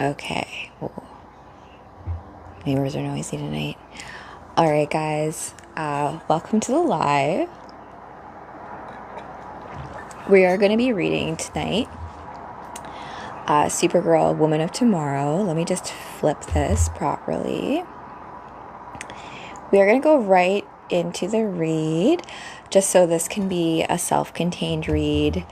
Okay. Ooh. Neighbors are noisy tonight. All right, guys. Welcome to the live. We are going to be reading tonight Supergirl, Woman of Tomorrow. Let me just flip this properly. We are going to go right into the read, just so this can be a self-contained read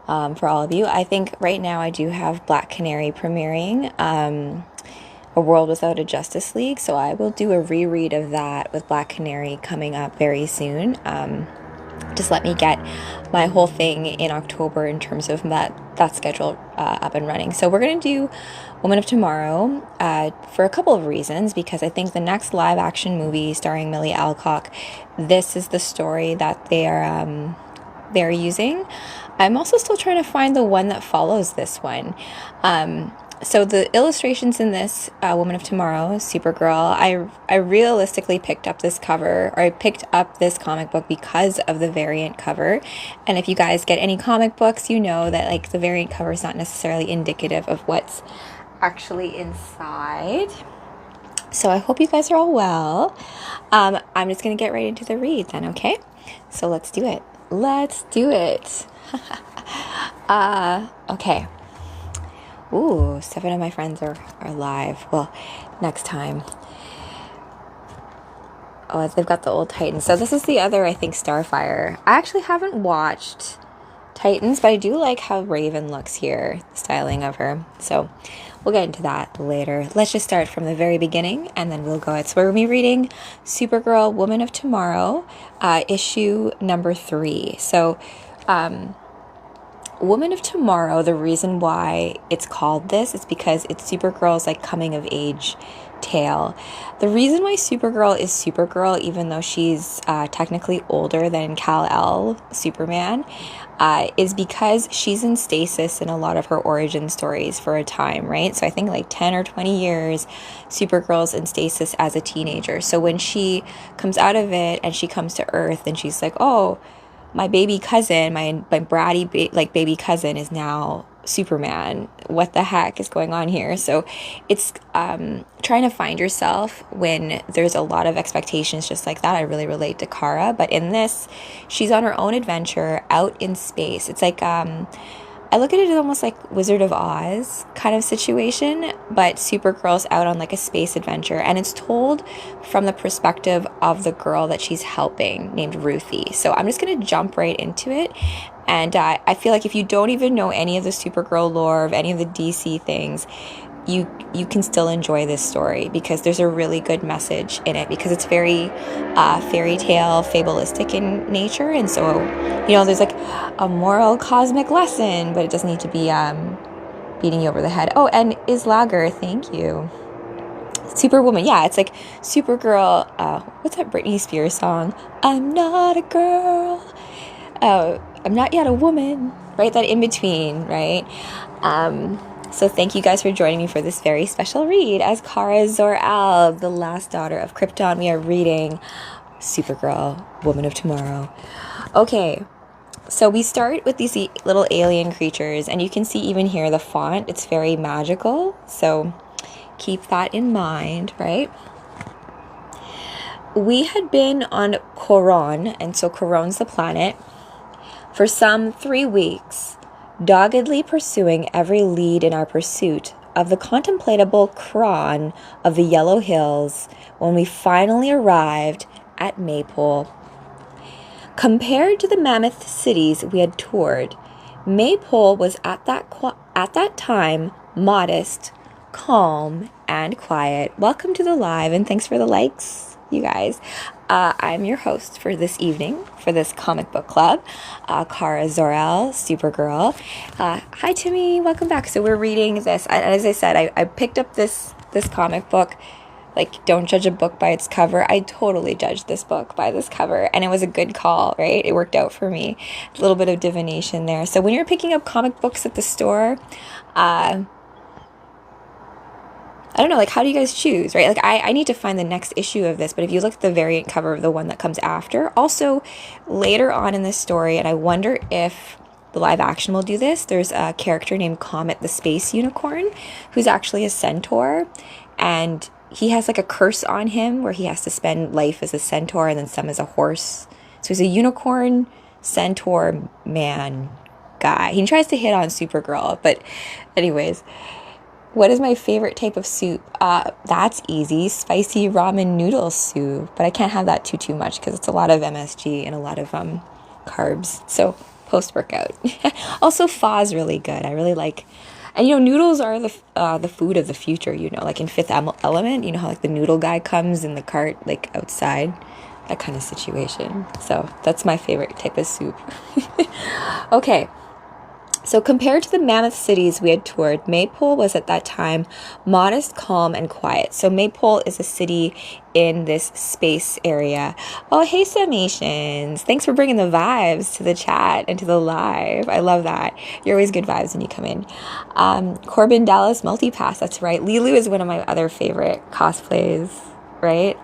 for all of you. I think right now I do have Black Canary premiering, A World Without a Justice League, so I will do a reread of that with Black Canary coming up very soon. Just let me get my whole thing in October in terms of that schedule up and running. So we're going to do Woman of Tomorrow for a couple of reasons, because I think the next live action movie starring Millie Alcock, this is the story that they're using. I'm also still trying to find the one that follows this one. So the illustrations in this Woman of Tomorrow, Supergirl, I realistically picked up this cover, or I picked up this comic book because of the variant cover. And if you guys get any comic books, you know that like the variant cover is not necessarily indicative of what's actually inside. So I hope you guys are all well. I'm just going to get right into the read then, okay? So let's do it. Let's do it. Okay. Ooh, 7 of my friends are live. Well, next time. Oh, they've got the old Titans. So this is the other, I think, Starfire. I actually haven't watched Titans, but I do like how Raven looks here, the styling of her. So we'll get into that later. Let's just start from the very beginning, and then we'll go. So we're going to be reading Supergirl, Woman of Tomorrow, issue number 3. So, Woman of Tomorrow, the reason why it's called this is because it's Supergirl's like coming of age tale. The reason why Supergirl is Supergirl, even though she's technically older than Kal-El, Superman, is because she's in stasis in a lot of her origin stories for a time, right? So I think like 10 or 20 years, Supergirl's in stasis as a teenager. So when she comes out of it and she comes to Earth and she's like, oh, my baby cousin, my bratty baby cousin is now Superman. What the heck is going on here? So it's trying to find yourself when there's a lot of expectations just like that. I really relate to Kara, but in this, she's on her own adventure out in space. It's like I look at it as almost like Wizard of Oz kind of situation, but Supergirl's out on like a space adventure, and it's told from the perspective of the girl that she's helping named Ruthie. So I'm just going to jump right into it. And I feel like if you don't even know any of the Supergirl lore, of any of the DC things, you can still enjoy this story because there's a really good message in it, because it's very fairy tale, fabulistic in nature. And so, you know, there's like a moral cosmic lesson, but it doesn't need to be beating you over the head. Oh, and Islager, thank you. Superwoman, yeah, it's like Supergirl, what's that Britney Spears song? I'm not a girl, I'm not yet a woman, right? That in between, right? So thank you guys for joining me for this very special read. As Kara Zor-El, the last daughter of Krypton, we are reading Supergirl, Woman of Tomorrow. Okay, so we start with these little alien creatures, and you can see even here the font, it's very magical, so keep that in mind, right? We had been on Coron, and so Coron's the planet, for some 3 weeks, doggedly pursuing every lead in our pursuit of the contemplatable Kron of the Yellow Hills when we finally arrived at Maypole. Compared to the mammoth cities we had toured, Maypole was at that time modest, calm, and quiet. Welcome to the live, and thanks for the likes, you guys. I'm your host for this evening, for this comic book club, Kara Zor-El, Supergirl. Hi, Timmy. Welcome back. So we're reading this. As I said, I picked up this comic book. Like, don't judge a book by its cover. I totally judged this book by this cover, and it was a good call, right? It worked out for me. A little bit of divination there. So when you're picking up comic books at the store, I don't know, like, how do you guys choose, right? Like, I need to find the next issue of this, but if you look at the variant cover of the one that comes after, also later on in this story, and I wonder if the live action will do this. There's a character named Comet the Space Unicorn who's actually a centaur, and he has like a curse on him where he has to spend life as a centaur and then some as a horse. So he's a unicorn centaur man guy. He tries to hit on Supergirl, but anyways, what is my favorite type of soup? That's easy. Spicy ramen noodle soup. But I can't have that too much because it's a lot of MSG and a lot of carbs. So post-workout. Also, pho is really good. I really like... And, noodles are the food of the future, Like in Fifth Element, how like the noodle guy comes in the cart, like outside. That kind of situation. So that's my favorite type of soup. Okay. So compared to the mammoth cities we had toured, Maypole was at that time modest, calm, and quiet. So Maypole is a city in this space area. Oh, hey, Samations. Thanks for bringing the vibes to the chat and to the live. I love that. You're always good vibes when you come in. Corbin Dallas Multipass, that's right. Lilu is one of my other favorite cosplays, right?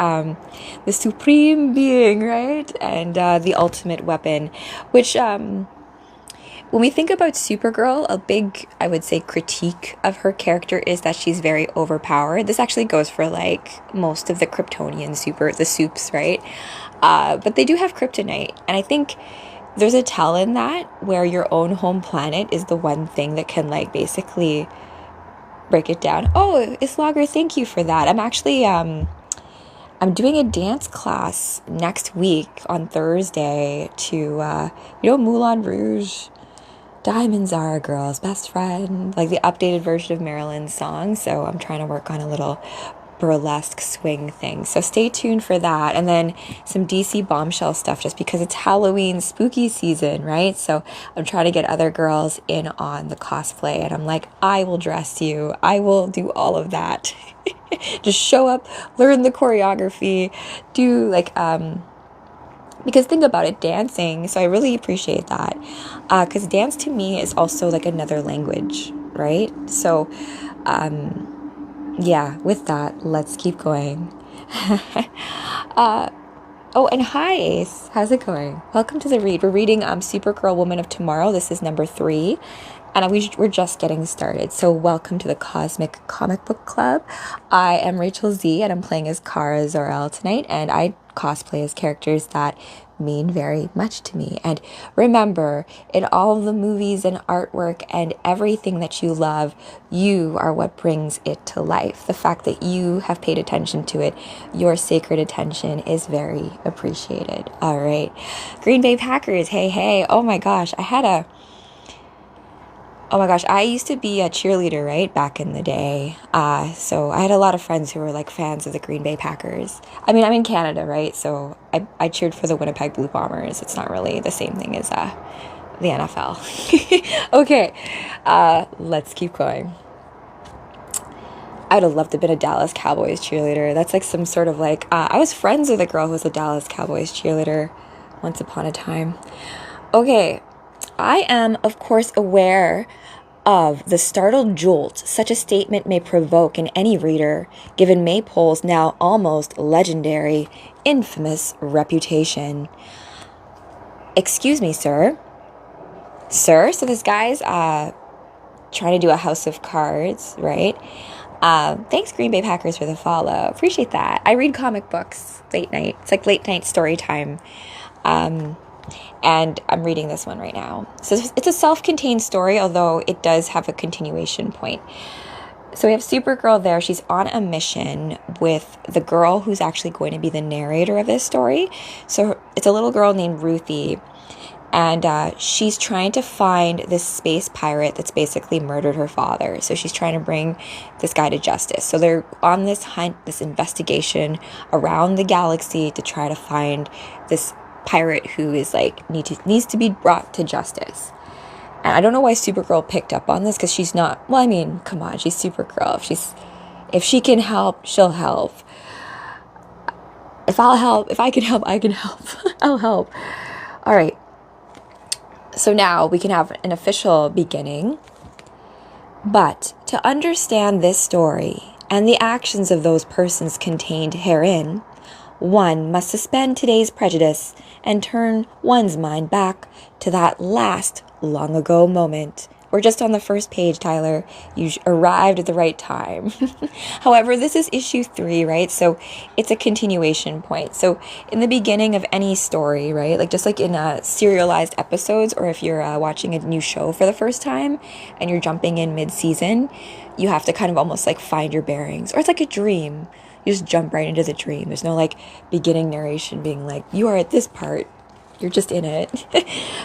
The supreme being, right? And the ultimate weapon, which... when we think about Supergirl, a big, I would say, critique of her character is that she's very overpowered. This actually goes for, like, most of the Kryptonian the soups, right? But they do have kryptonite. And I think there's a tell in that where your own home planet is the one thing that can, like, basically break it down. Oh, Islager, thank you for that. I'm actually, I'm doing a dance class next week on Thursday to, Moulin Rouge. Diamonds are a girl's best friend, like the updated version of Marilyn's song. So I'm trying to work on a little burlesque swing thing. So stay tuned for that. And then some DC Bombshell stuff just because it's Halloween spooky season, right? So I'm trying to get other girls in on the cosplay. And I'm like, I will dress you. I will do all of that. Just show up, learn the choreography, do like, because think about it, dancing, so I really appreciate that, because dance to me is also like another language, right? So, yeah, with that, let's keep going. Oh, and hi, Ace. How's it going? Welcome to the read. We're reading Supergirl Woman of Tomorrow. This is number 3. And we're just getting started. So welcome to the Cosmic Comic Book Club. I am Rachel Z, and I'm playing as Kara Zor-El tonight. And I cosplay as characters that mean very much to me. And remember, in all the movies and artwork and everything that you love, you are what brings it to life. The fact that you have paid attention to it, your sacred attention is very appreciated. All right. Green Bay Packers, hey. Oh my gosh, I used to be a cheerleader, right, back in the day. So I had a lot of friends who were, like, fans of the Green Bay Packers. I mean, I'm in Canada, right, so I cheered for the Winnipeg Blue Bombers. It's not really the same thing as the NFL. Okay, let's keep going. I would have loved to have been a Dallas Cowboys cheerleader. That's, like, some sort of, like... I was friends with a girl who was a Dallas Cowboys cheerleader once upon a time. Okay, I am, of course, aware of the startled jolt such a statement may provoke in any reader, given Maypole's now almost legendary, infamous reputation. Excuse me, sir. Sir? So this guy's trying to do a House of Cards, right? Thanks, Green Bay Packers, for the follow. Appreciate that. I read comic books late night. It's like late night story time. And I'm reading this one right now. So it's a self-contained story, although it does have a continuation point. So we have Supergirl there. She's on a mission with the girl who's actually going to be the narrator of this story. So it's a little girl named Ruthie. And she's trying to find this space pirate that's basically murdered her father. So she's trying to bring this guy to justice. So they're on this hunt, this investigation around the galaxy to try to find this pirate who is like needs to be brought to justice. And I don't know why Supergirl picked up on this, because she's not, well, I mean, come on, she's Supergirl. If she can help, she'll help. If I can help, I can help. I'll help. All right. So now we can have an official beginning. But to understand this story and the actions of those persons contained herein, one must suspend today's prejudice and turn one's mind back to that last long ago moment. We're just on the first page, Tyler. You arrived at the right time. However, this is issue 3, right? So it's a continuation point. So in the beginning of any story, right? Like just like in serialized episodes, or if you're watching a new show for the first time and you're jumping in mid-season, you have to kind of almost like find your bearings. Or it's like a dream. You just jump right into the dream. There's no like beginning narration being like, you are at this part. You're just in it.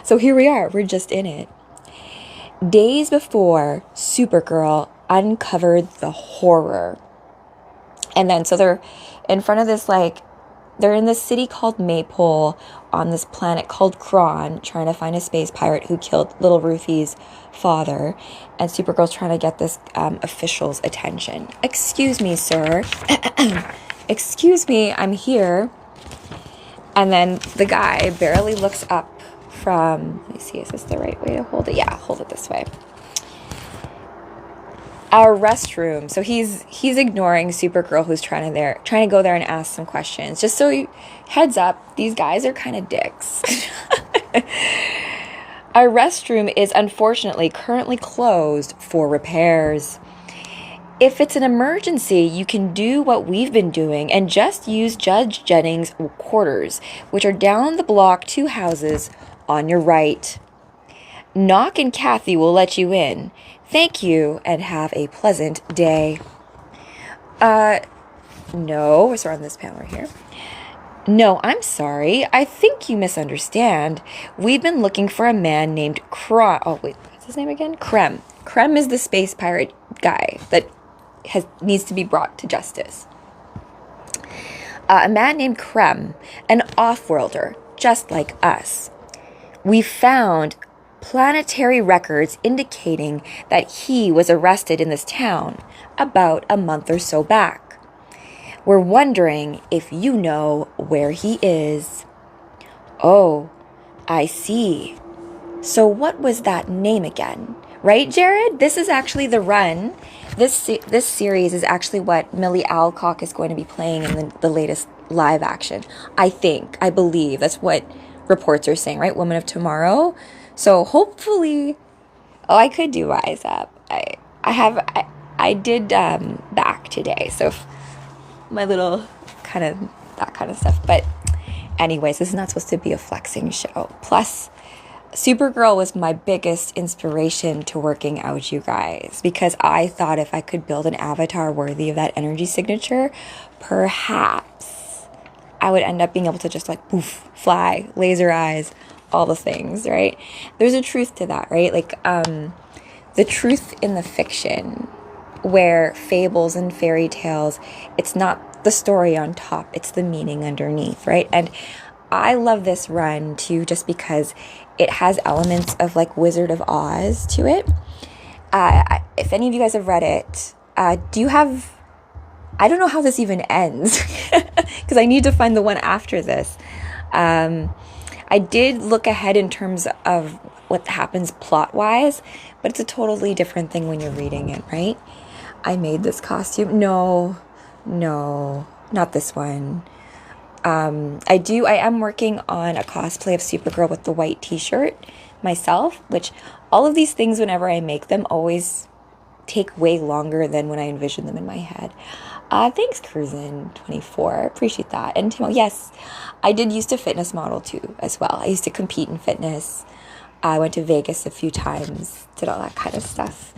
So here we are. We're just in it. Days before, Supergirl uncovered the horror. And then, so they're in front of this, like, they're in this city called Maypole on this planet called Kron, trying to find a space pirate who killed little Ruthie's father. And Supergirl's trying to get this official's attention. Excuse me, sir. Excuse me, I'm here. And then the guy barely looks up from, let me see, is this the right way to hold it? Yeah, hold it this way. Our restroom. So he's ignoring Supergirl, who's trying to go there and ask some questions. Just so you, heads up, these guys are kind of dicks. Our restroom is unfortunately currently closed for repairs. If it's an emergency, you can do what we've been doing and just use Judge Jennings' quarters, which are down the block 2 houses on your right. Knock and Kathy will let you in. Thank you and have a pleasant day. No, we're on this panel right here. No, I'm sorry. I think you misunderstand. We've been looking for a man named what's his name again? Krem. Krem is the space pirate guy that needs to be brought to justice. A man named Krem, an off-worlder, just like us. We found planetary records indicating that he was arrested in this town about a month or so back. We're wondering if you know where he is. Oh, I see. So what was that name again? Right, Jared? This is actually the run. This series is actually what Millie Alcock is going to be playing in the latest live action. I believe. That's what reports are saying, right? Woman of Tomorrow. So hopefully, I could do Rise Up. I did back today. So my little that kind of stuff. But anyways, this is not supposed to be a flexing show. Plus, Supergirl was my biggest inspiration to working out, you guys, because I thought if I could build an avatar worthy of that energy signature, perhaps I would end up being able to just like poof, fly, laser eyes, all the things, right? There's a truth to that, right? Like the truth in the fiction where fables and fairy tales, it's not the story on top, it's the meaning underneath, right? And I love this run too, just because it has elements of like Wizard of Oz to it. If any of you guys have read it, do you have, I don't know how this even ends because I need to find the one after this. I did look ahead in terms of what happens plot-wise, but it's a totally different thing when you're reading it, right? I made this costume. No, not this one. I am working on a cosplay of Supergirl with the white t-shirt myself, which all of these things, whenever I make them, always take way longer than when I envision them in my head. Thanks, Cruisin24. Appreciate that. And Timo, yes, I did used to fitness model too, as well. I used to compete in fitness. I went to Vegas a few times, did all that kind of stuff.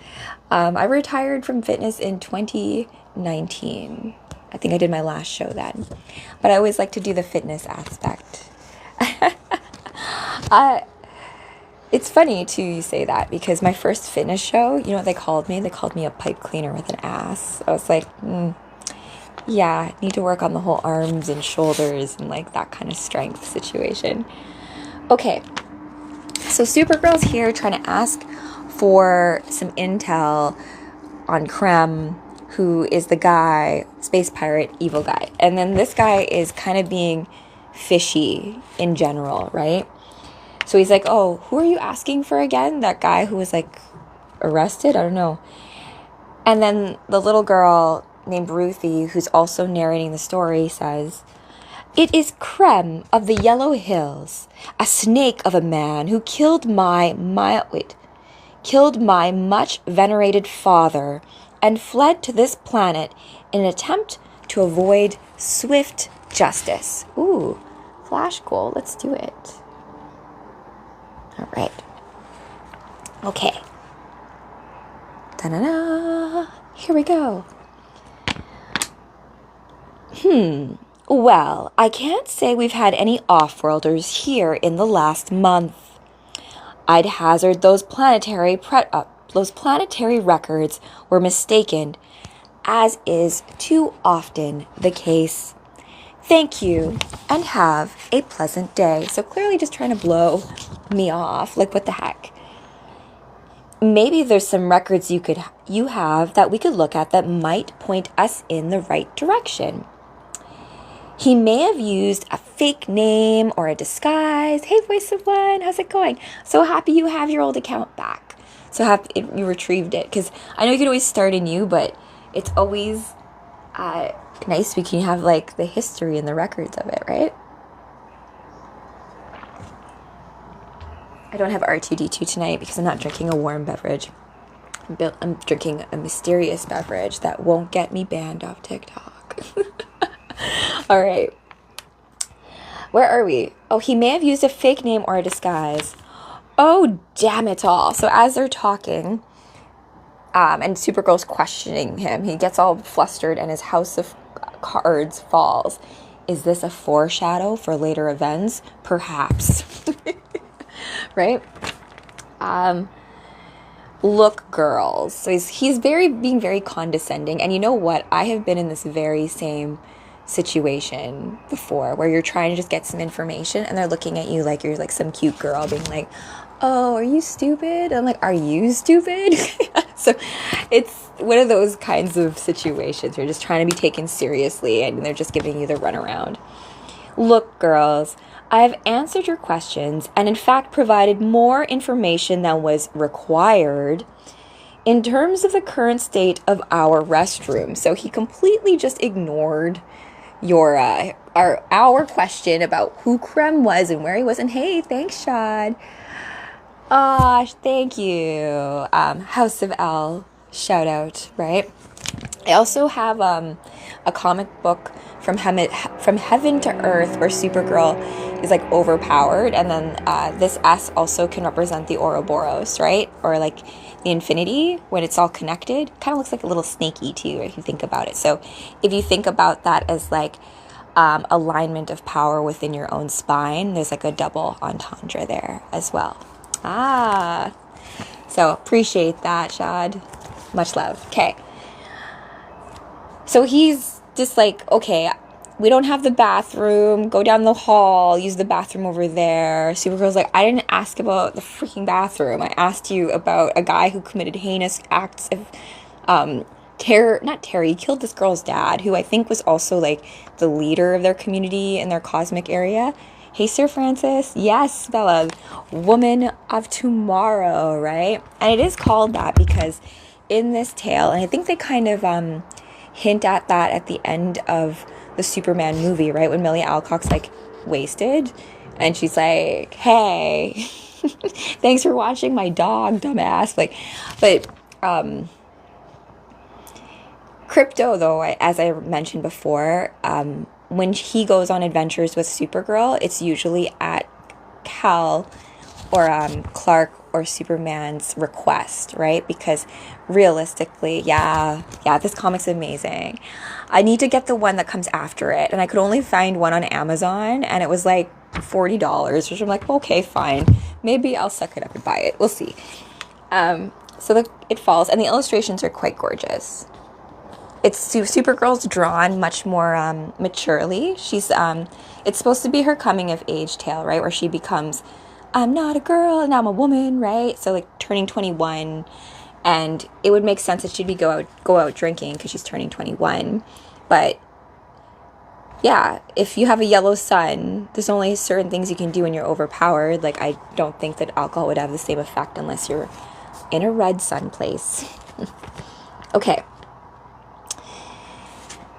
I retired from fitness in 2019. I think I did my last show then. But I always like to do the fitness aspect. It's funny, too, you say that, because my first fitness show, you know what they called me? They called me a pipe cleaner with an ass. I was like, yeah, need to work on the whole arms and shoulders and, like, that kind of strength situation. Okay, so Supergirl's here trying to ask for some intel on Krem, who is the guy, space pirate, evil guy. And then this guy is kind of being fishy in general, right? So he's like, oh, who are you asking for again? That guy who was like arrested? I don't know. And then the little girl named Ruthie, who's also narrating the story, says, It is Krem of the Yellow Hills, a snake of a man who killed my much venerated father and fled to this planet in an attempt to avoid swift justice. Ooh, flash goal. Let's do it. All right. Okay. Da-da-da. Here we go. Well, I can't say we've had any off-worlders here in the last month. I'd hazard those planetary records were mistaken, as is too often the case. Thank you, and have a pleasant day. So clearly just trying to blow me off. Like, what the heck? Maybe there's some records you have that we could look at that might point us in the right direction. He may have used a fake name or a disguise. Hey, Voice of One, how's it going? So happy you have your old account back. So happy you retrieved it. Because I know you can always start anew, but it's always nice we can have, like, the history and the records of it, right? I don't have R2D2 tonight because I'm not drinking a warm beverage. I'm drinking a mysterious beverage that won't get me banned off TikTok. All right. Where are we? Oh, he may have used a fake name or a disguise. Oh, damn it all. So as they're talking, and Supergirl's questioning him, he gets all flustered and his house of cards falls. Is this a foreshadow for later events? Perhaps. Right? Look, girls. So he's being very condescending. And you know what? I have been in this very same situation before where you're trying to just get some information and they're looking at you like you're like some cute girl being like, oh, are you stupid? I'm like, are you stupid? So it's one of those kinds of situations where you're just trying to be taken seriously and they're just giving you the runaround. Look, girls, I have answered your questions and in fact provided more information than was required in terms of the current state of our restroom. So he completely just ignored our question about who Krem was and where he was. And hey, thanks, Shad. Thank you. House of L, shout out, right? I also have a comic book from Heaven to Earth where Supergirl is like overpowered, and then this S also can represent the Ouroboros, right? Or like the infinity when it's all connected. Kind of looks like a little snaky too, if you think about it. So if you think about that as like alignment of power within your own spine, there's like a double entendre there as well. So appreciate that, Shad. Much love. Okay. So he's just like, okay, we don't have the bathroom. Go down the hall. Use the bathroom over there. Supergirl's like, I didn't ask about the freaking bathroom. I asked you about a guy who committed heinous acts of terror. Not terror. He killed this girl's dad, who I think was also like the leader of their community in their cosmic area. Hey, Sir Francis. Yes, Bella. Woman of Tomorrow, right? And it is called that because in this tale, and I think they kind of hint at that at the end of the Superman movie, right? When Millie Alcock's like wasted and she's like, hey, thanks for watching my dog, dumbass. Like, but Crypto, though, as I mentioned before, when he goes on adventures with Supergirl, it's usually at Cal or Clark or Superman's request, right? Because realistically, yeah, this comic's amazing. I need to get the one that comes after it, and I could only find one on Amazon, and it was like $40, which I'm like, okay, fine. Maybe I'll suck it up and buy it. We'll see. So it falls, and the illustrations are quite gorgeous. It's Supergirl's drawn much more maturely. She's it's supposed to be her coming of age tale, right? Where she becomes, I'm not a girl and I'm a woman, right? So like turning 21, and it would make sense that she'd be go out drinking because she's turning 21. But yeah, if you have a yellow sun, there's only certain things you can do when you're overpowered. Like, I don't think that alcohol would have the same effect unless you're in a red sun place. Okay.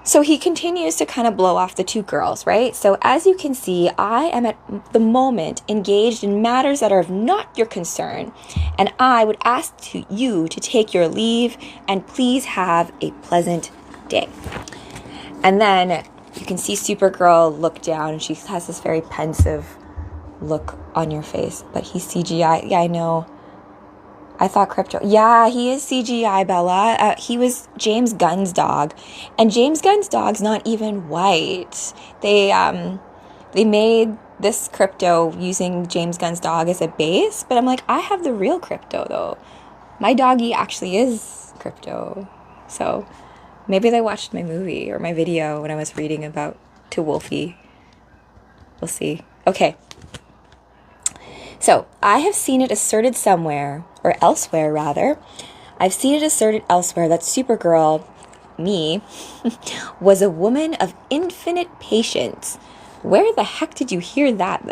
So he continues to kind of blow off the two girls, right? So as you can see, I am at the moment engaged in matters that are of not your concern, and I would ask you to take your leave and please have a pleasant day. And then you can see Supergirl look down, and she has this very pensive look on your face, but he's CGI. Yeah, I know. I thought Crypto. Yeah, he is CGI, Bella. He was James Gunn's dog, and James Gunn's dog's not even white. They made this Crypto using James Gunn's dog as a base, but I'm like, I have the real Crypto though. My doggy actually is Crypto, so maybe they watched my movie or my video when I was reading about To Wolfie. We'll see. Okay. So, I have seen it asserted somewhere, or elsewhere rather, I've seen it asserted elsewhere that Supergirl, me, was a woman of infinite patience. Where the heck did you hear that?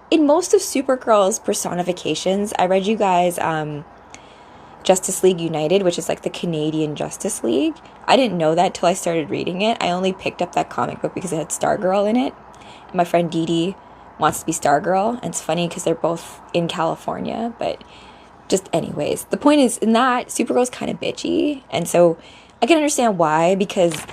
In most of Supergirl's personifications, I read you guys Justice League United, which is like the Canadian Justice League. I didn't know that till I started reading it. I only picked up that comic book because it had Stargirl in it. And my friend Dee Dee wants to be Stargirl, and it's funny because they're both in California, but just anyways, the point is, in that, Supergirl's kind of bitchy, and so I can understand why, because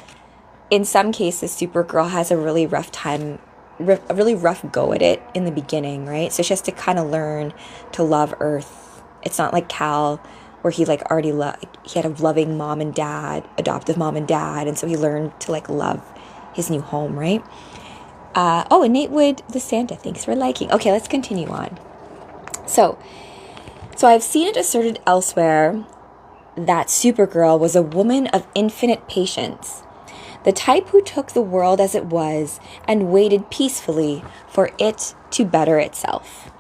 in some cases, Supergirl has a really rough time, a really rough go at it in the beginning, right? So she has to kind of learn to love Earth. It's not like Cal, where he like already he had a loving mom and dad, adoptive mom and dad, and so he learned to like love his new home, right? And Nate Wood, the Santa, thanks for liking. Okay, let's continue on. So I've seen it asserted elsewhere that Supergirl was a woman of infinite patience, the type who took the world as it was and waited peacefully for it to better itself.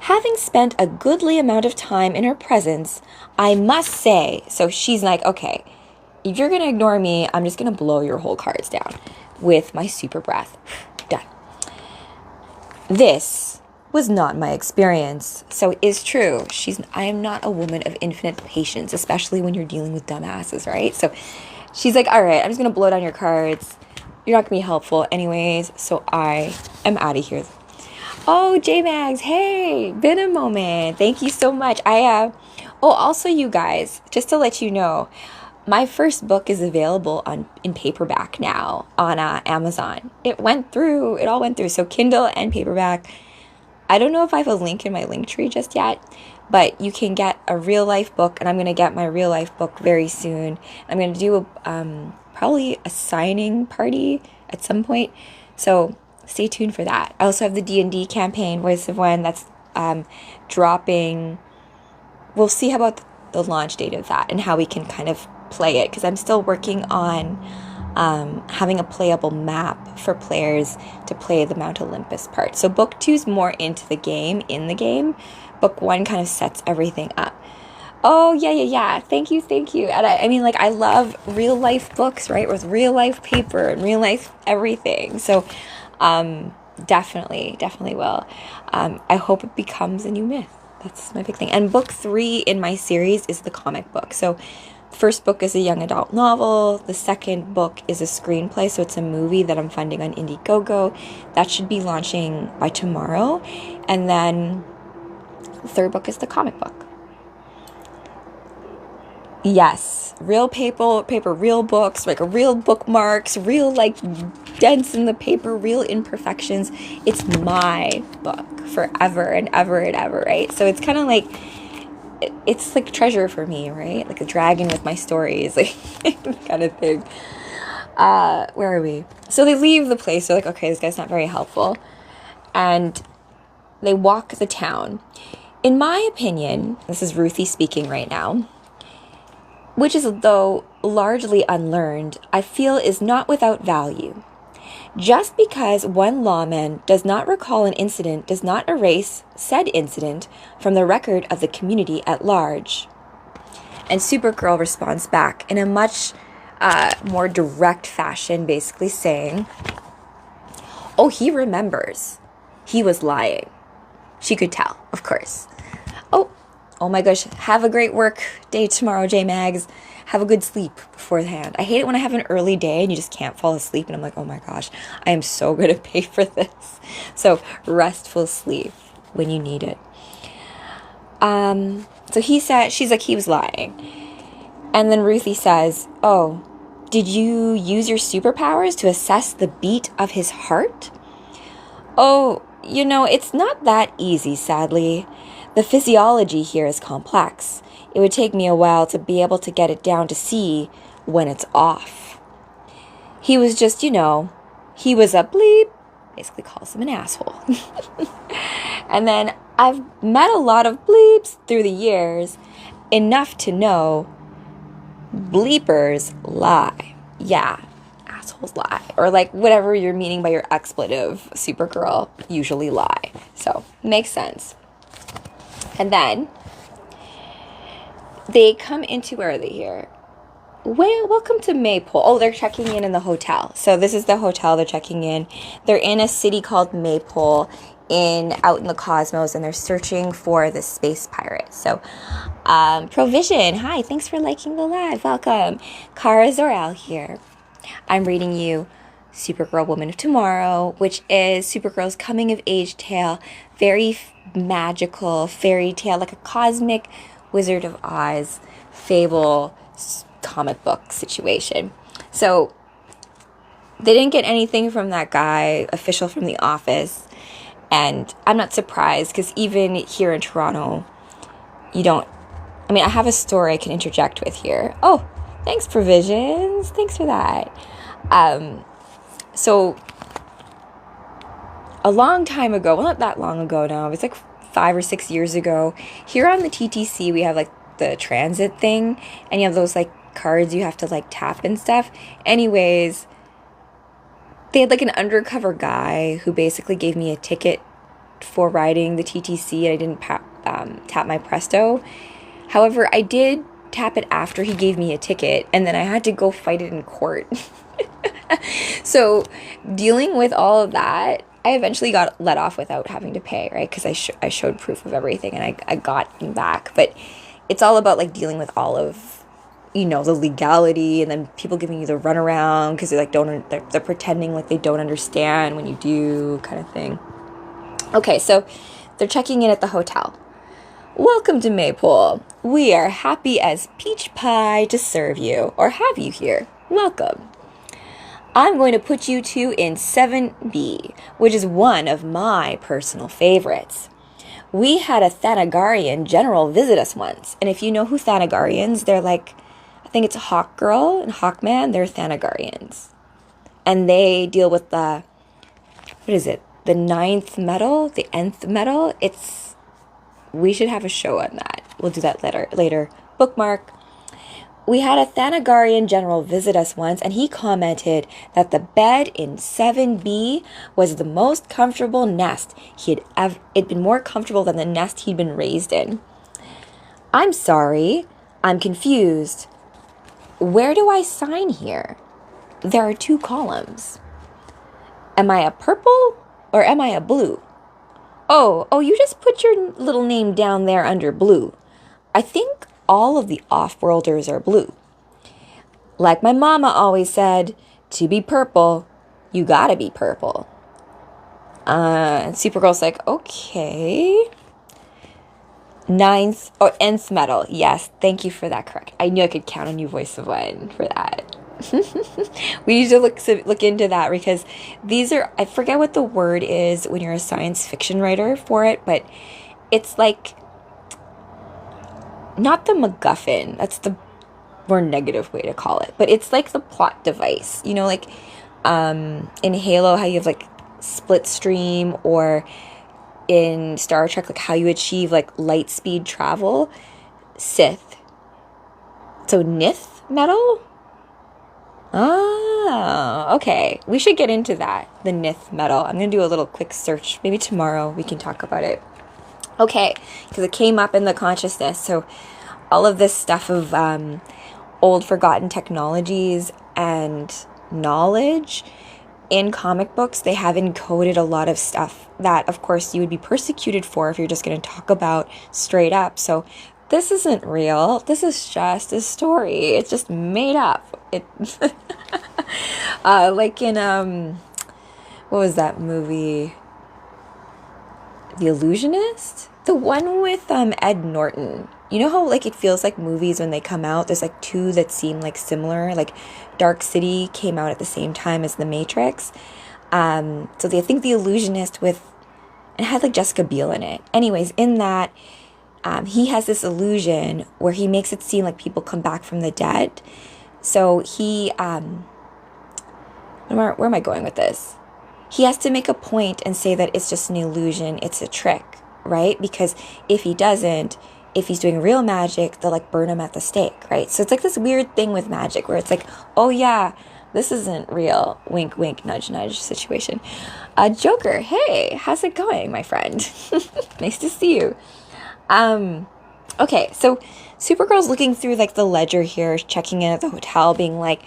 Having spent a goodly amount of time in her presence, I must say, so she's like, okay, if you're going to ignore me, I'm just going to blow your whole cards down with my super breath. Done. This was not my experience. So it is true. I am not a woman of infinite patience, especially when you're dealing with dumbasses, right? So she's like, all right, I'm just going to blow down your cards. You're not going to be helpful anyways. So I am out of here. Oh, J-Mags, hey, been a moment. Thank you so much. Also you guys, just to let you know, my first book is available in paperback now on Amazon. It all went through. So Kindle and paperback. I don't know if I have a link in my link tree just yet, but you can get a real life book, and I'm going to get my real life book very soon. I'm going to do probably a signing party at some point. So stay tuned for that. I also have the D&D campaign, Voice of One, that's dropping. We'll see about the launch date of that and how we can kind of play it, because I'm still working on having a playable map for players to play the Mount Olympus part. So book 2 is more into the game, in the game. Book 1 kind of sets everything up. Oh, yeah. Thank you. And I mean, like, I love real life books, right? With real life paper and real life everything. So definitely will. I hope it becomes a new myth. That's my big thing. And book 3 in my series is the comic book. So first book is a young adult novel. The second book is a screenplay, so it's a movie that I'm funding on Indiegogo. That should be launching by tomorrow. And then the third book is the comic book. Yes, real paper, real books, like real bookmarks, real like dents in the paper, real imperfections. It's my book forever and ever and ever, right? So it's kind of like, it's like treasure for me, right? Like a dragon with my stories, like kind of thing. Where are we? So they leave the place. They're like, okay, this guy's not very helpful. And they walk the town. In my opinion, this is Ruthie speaking right now, which is, though largely unlearned, I feel is not without value. Just because one lawman does not recall an incident does not erase said incident from the record of the community at large. And Supergirl responds back in a much more direct fashion, basically saying, oh, he remembers. He was lying. She could tell, of course. Oh, Oh my gosh, have a great work day tomorrow, J-Mags. Have a good sleep beforehand. I hate it when I have an early day and you just can't fall asleep and I'm like, oh my gosh, I am so going to pay for this. So restful sleep when you need it. So she's like, he was lying. And then Ruthie says, oh, did you use your superpowers to assess the beat of his heart? Oh, it's not that easy, sadly. The physiology here is complex. It would take me a while to be able to get it down to see when it's off. He was just, he was a bleep. Basically calls him an asshole. And then I've met a lot of bleeps through the years, enough to know bleepers lie. Yeah, assholes lie. Or like whatever you're meaning by your expletive, Supergirl usually lie. So, makes sense. And then they come into, where are they here? Well, welcome to Maypole. Oh, they're checking in the hotel. So this is the hotel they're checking in. They're in a city called Maypole out in the cosmos, and they're searching for the space pirate. So, Provision, hi, thanks for liking the live. Welcome. Kara Zor-El here. I'm reading you Supergirl Woman of Tomorrow, which is Supergirl's coming-of-age tale. Very magical fairy tale, like a cosmic Wizard of Oz fable comic book situation. So they didn't get anything from that guy, official from the office. And I'm not surprised, because even here in Toronto, I have a story I can interject with here. Oh, thanks, Provisions. Thanks for that. So a long time ago, well, not that long ago now, it was like 5 or 6 years ago, here on the TTC, we have like the transit thing, and you have those like cards you have to like tap and stuff. Anyways, they had like an undercover guy who basically gave me a ticket for riding the TTC, and I didn't tap my Presto. However, I did tap it after he gave me a ticket, and then I had to go fight it in court. So dealing with all of that, I eventually got let off without having to pay, right? Because I showed proof of everything, and I got him back. But it's all about like dealing with all of, the legality, and then people giving you the runaround because they're pretending like they don't understand when you do, kind of thing. Okay, so they're checking in at the hotel. Welcome to Maypole. We are happy as peach pie to serve you, or have you here. Welcome. I'm going to put you two in 7B, which is one of my personal favorites. We had a Thanagarian general visit us once, and if you know who Thanagarians, they're like, I think it's Hawk Girl and Hawkman, they're Thanagarians. And they deal with the 9th metal, the nth metal. We should have a show on that. We'll do that later. Bookmark. We had a Thanagarian general visit us once, and he commented that the bed in 7B was the most comfortable nest it'd been more comfortable than the nest he'd been raised in. I'm sorry. I'm confused. Where do I sign here? There are 2 columns. Am I a purple or am I a blue? Oh, you just put your little name down there under blue. I think all of the off-worlders are blue. Like my mama always said, to be purple, you gotta be purple. And Supergirl's like, okay. 9th metal. Yes, thank you for that correct. I knew I could count on you, Voice of One, for that. We need to look into that, because these are, I forget what the word is when you're a science fiction writer for it, but it's like, not the MacGuffin, that's the more negative way to call it, but it's like the plot device, like in Halo, how you have like split stream, or in Star Trek, like how you achieve like light speed travel. Sith. So Nith metal? Ah, okay. We should get into that, the Nith metal. I'm going to do a little quick search. Maybe tomorrow we can talk about it. Okay, because it came up in the consciousness. So all of this stuff of old forgotten technologies and knowledge in comic books, they have encoded a lot of stuff that, of course, you would be persecuted for if you're just going to talk about straight up. So this isn't real. This is just a story. It's just made up. It like in what was that movie? The Illusionist? The one with Ed Norton. You know how like it feels like movies when they come out, there's like two that seem like similar. Like Dark City came out at the same time as The Matrix. I think The Illusionist it had like Jessica Biel in it. Anyways, in that, he has this illusion where he makes it seem like people come back from the dead. So he, where am I going with this? He has to make a point and say that it's just an illusion, it's a trick, right? Because if he doesn't, if he's doing real magic, they'll like burn him at the stake, right? So it's like this weird thing with magic where it's like, oh yeah, this isn't real, wink, wink, nudge, nudge situation. Joker, hey, how's it going, my friend? Nice to see you. Okay, so Supergirl's looking through like the ledger here, checking in at the hotel, being like,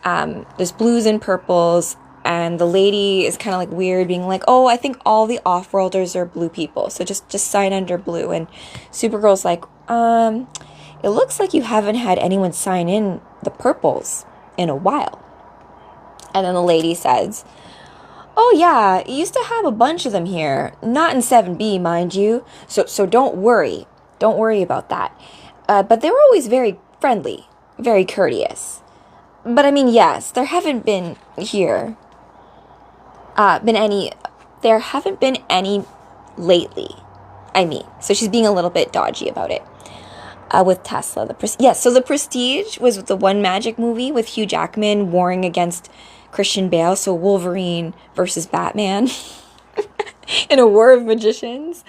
there's blues and purples, and the lady is kind of like weird, being like, oh, I think all the off-worlders are blue people, so just sign under blue. And Supergirl's like, it looks like you haven't had anyone sign in the purples in a while. And then the lady says, oh yeah, you used to have a bunch of them here, not in 7B, mind you, so don't worry about that. But they were always very friendly, very courteous. But I mean, yes, there haven't been any lately. I mean, so she's being a little bit dodgy about it. With Tesla, so The Prestige was the one magic movie with Hugh Jackman warring against Christian Bale, so Wolverine versus Batman in a war of magicians.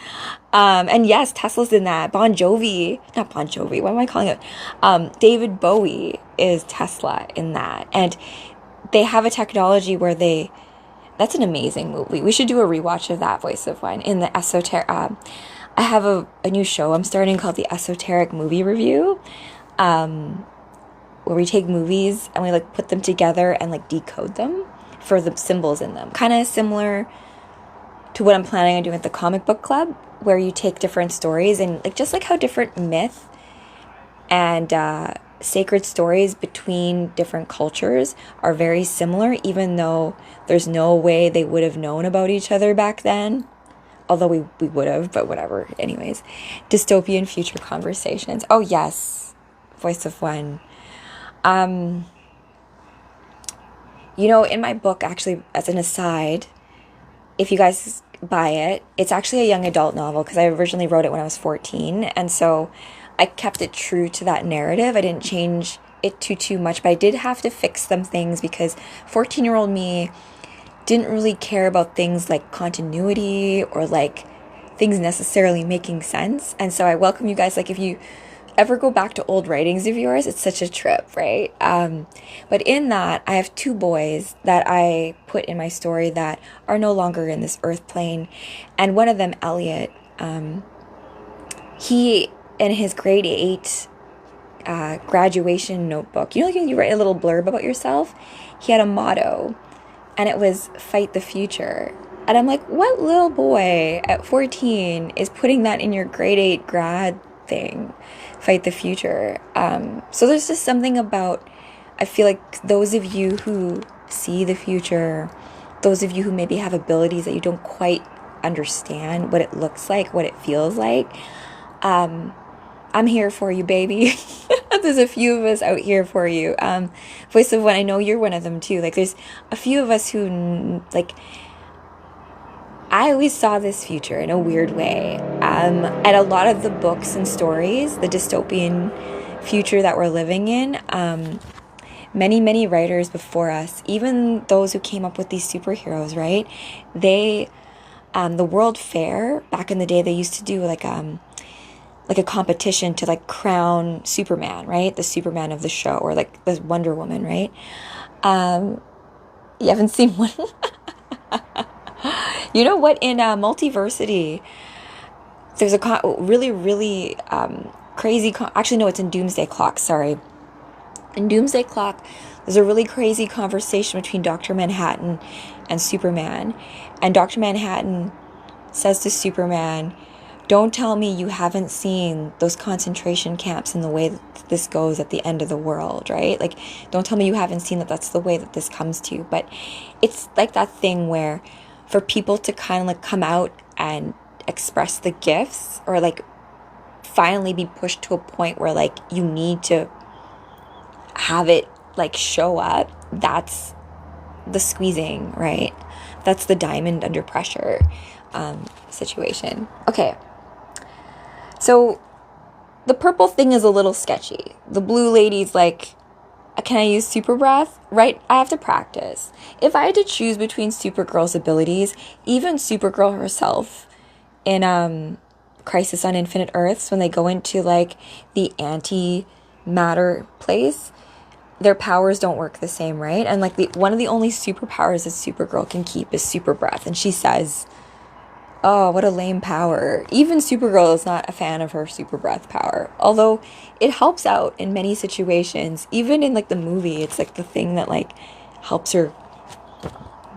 And yes, Tesla's in that. Not Bon Jovi, what am I calling it? David Bowie is Tesla in that. And they have a technology where that's an amazing movie. We should do a rewatch of that, Voice of One, in the esoteric. I have a new show I'm starting called the Esoteric Movie Review, where we take movies and we like put them together and like decode them for the symbols in them. Kind of similar to what I'm planning on doing at the comic book club, where you take different stories and like just like how different myth and sacred stories between different cultures are very similar, even though there's no way they would have known about each other back then. Although we would have, but whatever. Anyways, dystopian future conversations. Oh yes, Voice of One. In my book, actually, as an aside, if you guys buy it, it's actually a young adult novel because I originally wrote it when I was 14, and so I kept it true to that narrative. I didn't change it too much, but I did have to fix some things because 14-year-old me didn't really care about things like continuity or like things necessarily making sense. And so I welcome you guys, like if you ever go back to old writings of yours, it's such a trip, right? But in that, I have two boys that I put in my story that are no longer in this earth plane. And one of them, Elliot, he, in his grade 8 graduation notebook, like you write a little blurb about yourself, he had a motto, and it was "Fight the Future." And I'm like, what little boy at 14 is putting that in your grade 8 grad thing? Fight the future. So there's just something about, I feel like those of you who see the future, those of you who maybe have abilities that you don't quite understand what it looks like, what it feels like, I'm here for you, baby. There's a few of us out here for you. Voice of One, I know you're one of them too. Like there's a few of us who, like, I always saw this future in a weird way. And a lot of the books and stories, the dystopian future that we're living in, many writers before us, even those who came up with these superheroes, right? They, the World Fair, back in the day, they used to do like a competition to like crown Superman, right? The Superman of the show, or like the Wonder Woman, right? You haven't seen one? You know what? In Multiversity, there's a really crazy... actually, no, it's in Doomsday Clock, sorry. In Doomsday Clock, There's a really crazy conversation between Dr. Manhattan and Superman. And Dr. Manhattan says to Superman, don't tell me you haven't seen those concentration camps and the way that this goes at the end of the world, right? Like, don't tell me you haven't seen that that's the way that this comes to you. But it's like that thing where for people to kind of like come out and express the gifts, or like finally be pushed to a point where like you need to have it like show up, that's the squeezing, right? That's the diamond under pressure situation. Okay. So the purple thing is a little sketchy. The blue lady's like, can I use super breath? Right? I have to practice. If I had to choose between Supergirl's abilities, even Supergirl herself in Crisis on Infinite Earths, when they go into like the anti-matter place, their powers don't work the same, right? And like one of the only superpowers that Supergirl can keep is super breath. And she says, oh, what a lame power. Even Supergirl is not a fan of her super breath power. Although it helps out in many situations. Even in like the movie, it's like the thing that like helps her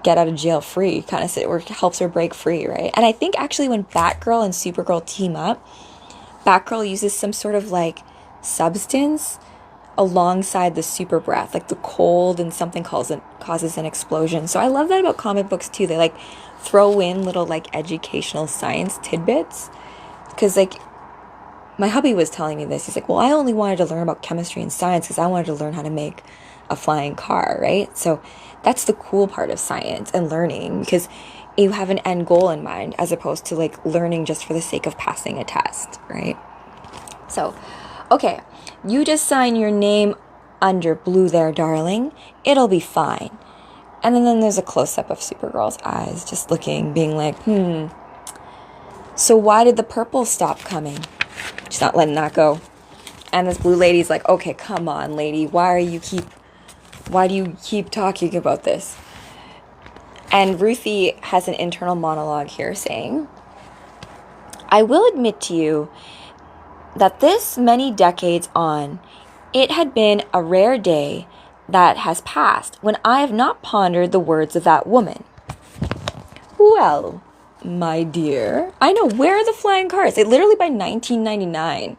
get out of jail free, kind of, or helps her break free, right? And I think actually when Batgirl and Supergirl team up, Batgirl uses some sort of like substance alongside the super breath, like the cold and something causes an explosion. So I love that about comic books too. They like throw in little like educational science tidbits, because like my hubby was telling me this. He's like, well, I only wanted to learn about chemistry and science because I wanted to learn how to make a flying car, right? So that's the cool part of science and learning, because you have an end goal in mind as opposed to like learning just for the sake of passing a test, right? So okay, you just sign your name under blue there, darling. It'll be fine. And then there's a close-up of Supergirl's eyes, just looking, being like, so why did the purple stop coming? She's not letting that go. And this blue lady's like, okay, come on, lady. Why do you keep talking about this? And Ruthie has an internal monologue here saying, I will admit to you that this many decades on, it had been a rare day that has passed when I have not pondered the words of that woman. Well, my dear, I know, where are the flying cars? Literally by 1999,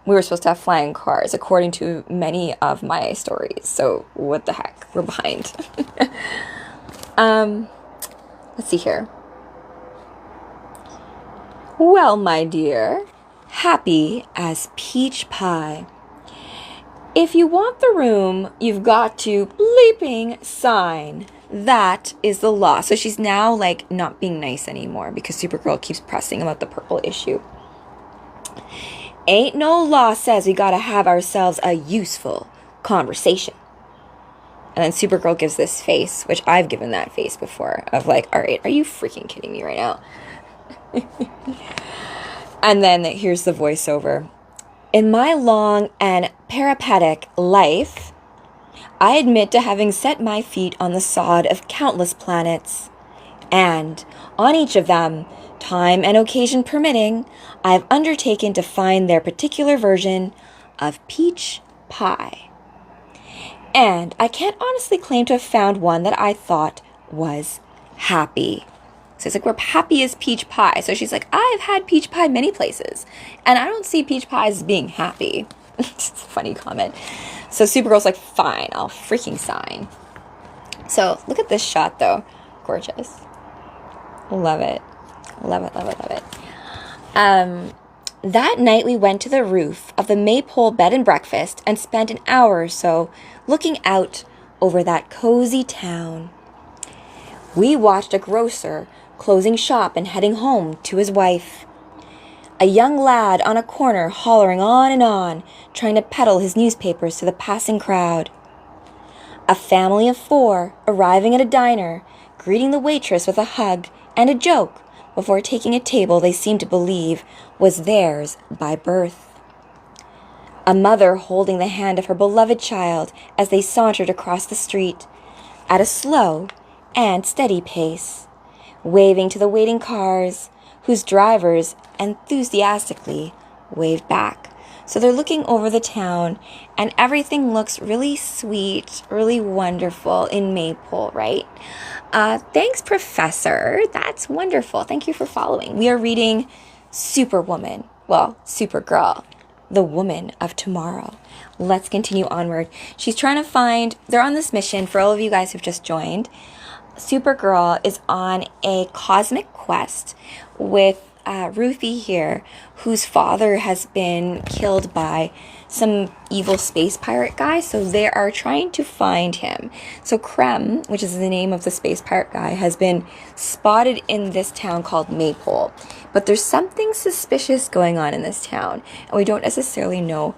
we were supposed to have flying cars, according to many of my stories. So what the heck? We're behind. Let's see here. Well, my dear, happy as peach pie. If you want the room, you've got to bleeping sign. That is the law. So she's now like not being nice anymore because Supergirl keeps pressing about the purple issue. Ain't no law says we gotta have ourselves a useful conversation. And then Supergirl gives this face, which I've given that face before, of like, all right, are you freaking kidding me right now? And then here's the voiceover. In my long and peripatetic life, I admit to having set my feet on the sod of countless planets, and on each of them, time and occasion permitting, I have undertaken to find their particular version of peach pie. And I can't honestly claim to have found one that I thought was happy. So it's like, we're happy as peach pie. So she's like, I've had peach pie many places, and I don't see peach pies as being happy. It's a funny comment. So Supergirl's like, fine, I'll freaking sign. So look at this shot, though. Gorgeous. Love it. Love it, love it, love it. That night we went to the roof of the Maypole bed and breakfast and spent an hour or so looking out over that cozy town. We watched a grocer closing shop and heading home to his wife. A young lad on a corner hollering on and on, trying to peddle his newspapers to the passing crowd. A family of 4 arriving at a diner, greeting the waitress with a hug and a joke before taking a table they seemed to believe was theirs by birth. A mother holding the hand of her beloved child as they sauntered across the street at a slow and steady pace, waving to the waiting cars, whose drivers enthusiastically waved back. So they're looking over the town, and everything looks really sweet, really wonderful in Maple, right? Thanks, Professor. That's wonderful. Thank you for following. We are reading Superwoman. Well, Supergirl, the woman of tomorrow. Let's continue onward. She's trying to find, they're on this mission. For all of you guys who've just joined, Supergirl is on a cosmic quest with Ruthie here, whose father has been killed by some evil space pirate guy. So they are trying to find him. So Krem, which is the name of the space pirate guy, has been spotted in this town called Maypole. But there's something suspicious going on in this town, and we don't necessarily know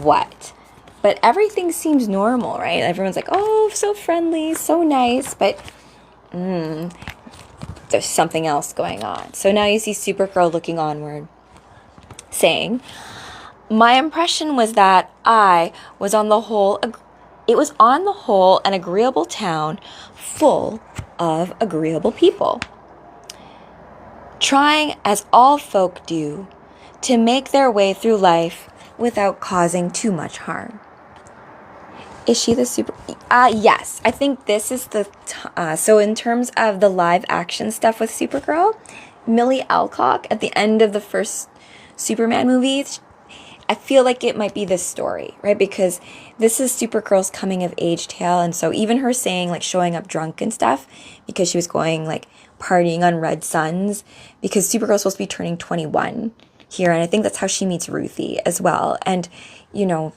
what. But everything seems normal, right? Everyone's like, oh, so friendly, so nice, but there's something else going on. So now you see Supergirl looking onward, saying, my impression was that it was on the whole an agreeable town full of agreeable people, trying, as all folk do, to make their way through life without causing too much harm. Is she the super... yes, I think this is the... so in terms of the live action stuff with Supergirl, Millie Alcock, at the end of the first Superman movie, I feel like it might be this story, right? Because this is Supergirl's coming of age tale, and so even her saying, like, showing up drunk and stuff, because she was going, like, partying on Red Suns, because Supergirl's supposed to be turning 21 here, and I think that's how she meets Ruthie as well. And, you know,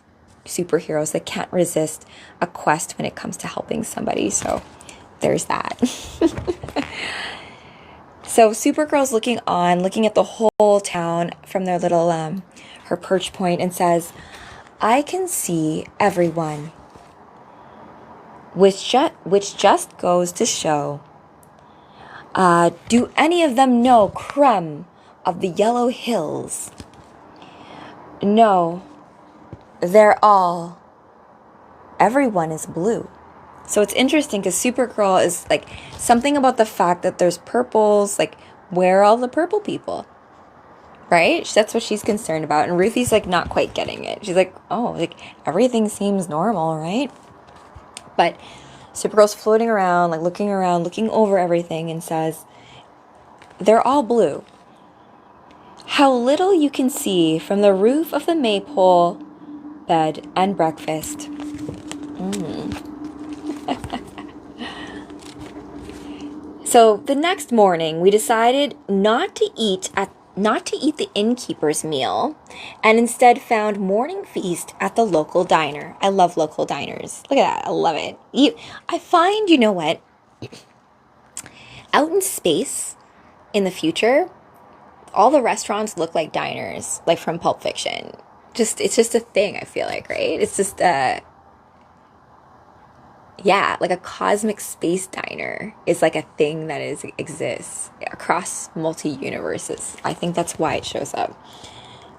superheroes that can't resist a quest when it comes to helping somebody, so there's that. So Supergirl's looking at the whole town from their little her perch point, and says, I can see everyone, which just goes to show, do any of them know Krem of the Yellow Hills? No, everyone is blue. So it's interesting because Supergirl is like, something about the fact that there's purples, like, where are all the purple people? Right? That's what she's concerned about. And Ruthie's like not quite getting it. She's like, oh, like everything seems normal, right? But Supergirl's floating around, like looking over everything, and says, they're all blue. How little you can see from the roof of the Maypole bed and breakfast. So the next morning, we decided not to eat the innkeeper's meal, and instead found morning feast at the local diner. I love local diners. Look at that. I love it. I find, you know what? Out in space, in the future, all the restaurants look like diners, like from Pulp Fiction. It's just a thing, I feel like, right? It's just like a cosmic space diner is like a thing that exists across multi-universes. I think that's why it shows up.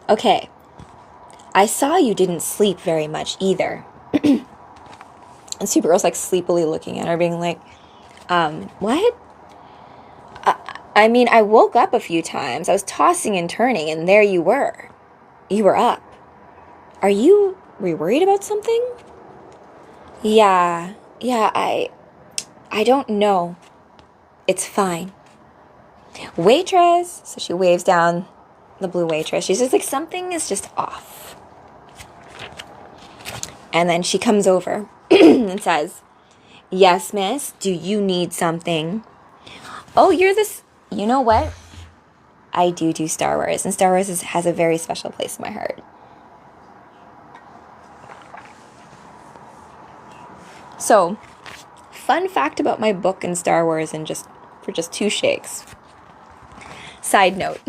Okay. I saw you didn't sleep very much either. And Supergirl's like sleepily looking at her, being like, what? I mean, I woke up a few times. I was tossing and turning, and there you were. You were up. Were you worried about something? Yeah, I don't know. It's fine. Waitress! So she waves down the blue waitress. She's just like, something is just off. And then she comes over and says, yes, miss, do you need something? Oh, you're this... You know what? I do Star Wars, and Star Wars has a very special place in my heart. So, fun fact about my book and Star Wars, and for just 2 shakes. Side note.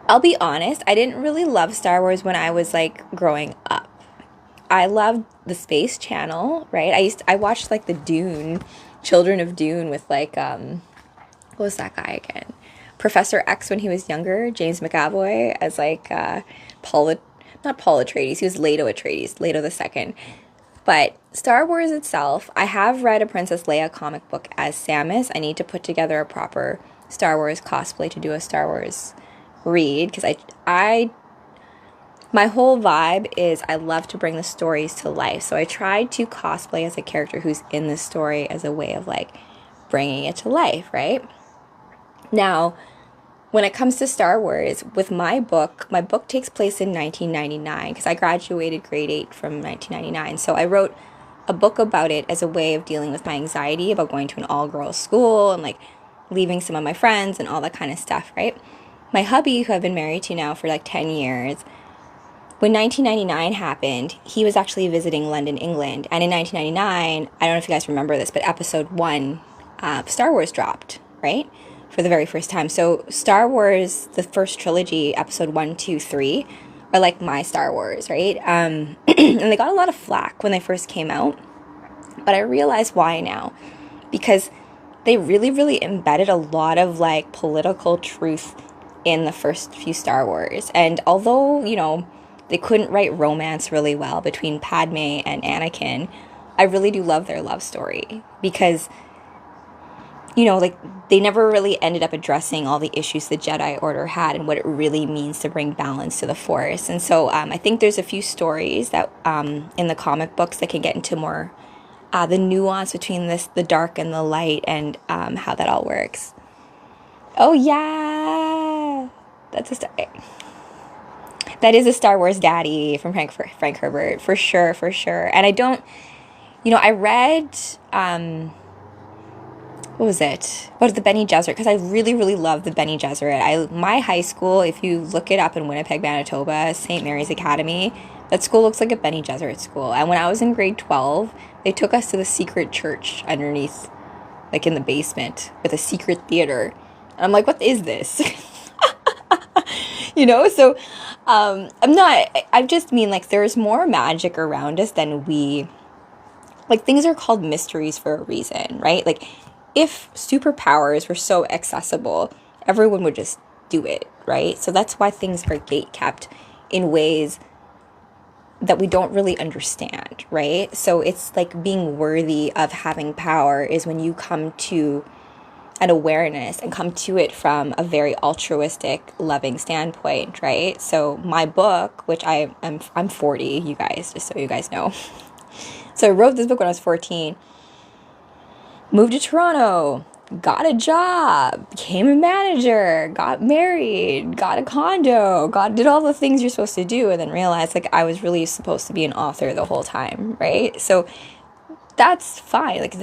I'll be honest, I didn't really love Star Wars when I was like growing up. I loved the Space Channel, right? I watched like the Dune, Children of Dune with like, what was that guy again? Professor X when he was younger, James McAvoy as like, not Paul Atreides, he was Leto Atreides, Leto the Second. But Star Wars itself, I have read a Princess Leia comic book as Samus. I need to put together a proper Star Wars cosplay to do a Star Wars read, because I my whole vibe is I love to bring the stories to life. So I tried to cosplay as a character who's in the story as a way of like bringing it to life, right? Now, when it comes to Star Wars, with my book takes place in 1999 because I graduated grade 8 from 1999. So I wrote a book about it as a way of dealing with my anxiety about going to an all-girls school and like leaving some of my friends and all that kind of stuff, right? My hubby, who I've been married to now for like 10 years, when 1999 happened, he was actually visiting London, England. And in 1999, I don't know if you guys remember this, but episode 1 of Star Wars dropped, right? For the very first time. So Star Wars, the first trilogy, episode 1, 2, 3, are like my Star Wars, right? And they got a lot of flack when they first came out. But I realize why now. Because they really, really embedded a lot of like political truth in the first few Star Wars. And although, you know, they couldn't write romance really well between Padme and Anakin, I really do love their love story. Because, you know, like, they never really ended up addressing all the issues the Jedi Order had and what it really means to bring balance to the Force. And so I think there's a few stories that in the comic books that can get into more the nuance between the dark and the light and how that all works. Oh, yeah! That is a Star Wars daddy from Frank Herbert, for sure, for sure. And I don't, you know, I read... what was it? What the Bene Gesserit? Because I really, really love the Bene Gesserit. My high school, if you look it up in Winnipeg, Manitoba, St. Mary's Academy, that school looks like a Bene Gesserit school. And when I was in grade 12, they took us to the secret church underneath, like in the basement, with a secret theater. And I'm like, what is this? You know, so I just mean like there's more magic around us than like things are called mysteries for a reason, right? Like if superpowers were so accessible, everyone would just do it, right? So that's why things are gatekept in ways that we don't really understand, right? So it's like being worthy of having power is when you come to an awareness and come to it from a very altruistic, loving standpoint, right? So my book, which I'm 40, you guys, just so you guys know. So I wrote this book when I was 14, moved to Toronto, got a job, became a manager, got married, got a condo, did all the things you're supposed to do, and then realized like I was really supposed to be an author the whole time, right? So that's fine. Like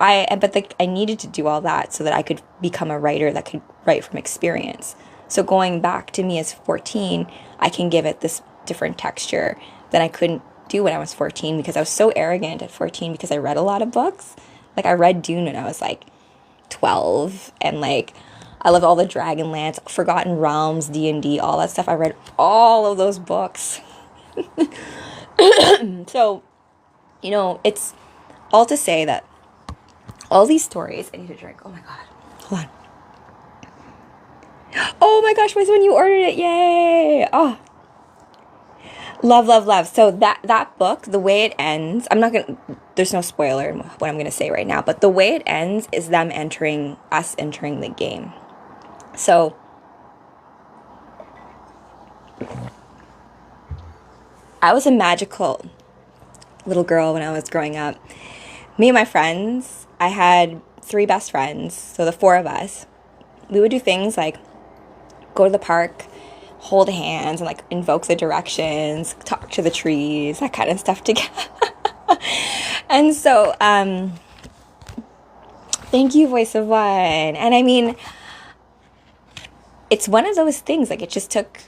I needed to do all that so that I could become a writer that could write from experience. So going back to me as 14, I can give it this different texture that I couldn't do when I was 14 because I was so arrogant at 14 because I read a lot of books. Like I read Dune when I was like 12 and like I love all the Dragonlance, Forgotten Realms, D&D, all that stuff. I read all of those books. So, you know, it's all to say that all these stories... I need a drink. Oh, my God. Hold on. Oh, my gosh. When you ordered it. Yay. Oh. Love, love, love. So that book, the way it ends... I'm not going to... There's no spoiler in what I'm going to say right now. But the way it ends is them entering the game. So... I was a magical little girl when I was growing up. Me and my friends, I had 3 best friends, so the 4 of us, we would do things like go to the park, hold hands, and like invoke the directions, talk to the trees, that kind of stuff together. And so, thank you, Voice of One. And I mean, it's one of those things, like it just took...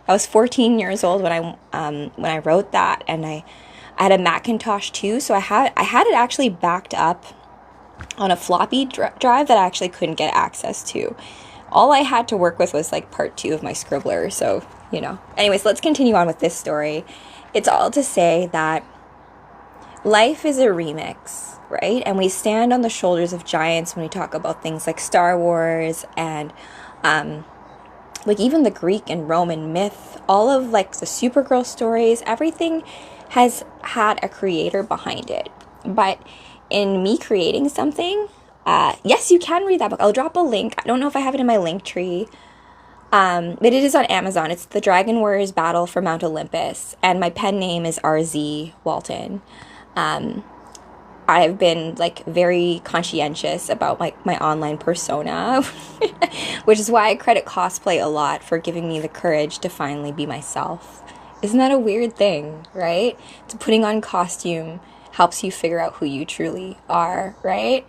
I was 14 years old when I wrote that, and I had a Macintosh too, so I had it actually backed up on a floppy drive that I actually couldn't get access to. All I had to work with was like part 2 of my Scribbler, so, you know. Anyways, let's continue on with this story. It's all to say that life is a remix, right? And we stand on the shoulders of giants when we talk about things like Star Wars and like even the Greek and Roman myth, all of like the Supergirl stories, everything has had a creator behind it. But in me creating something, Yes, you can read that book. I'll drop a link. I don't know if I have it in my link tree. But it is on Amazon. It's The Dragon Warriors Battle for Mount Olympus. And my pen name is RZ Walton. I've been like very conscientious about like my online persona, which is why I credit cosplay a lot for giving me the courage to finally be myself. Isn't that a weird thing, right? To putting on costume helps you figure out who you truly are, right?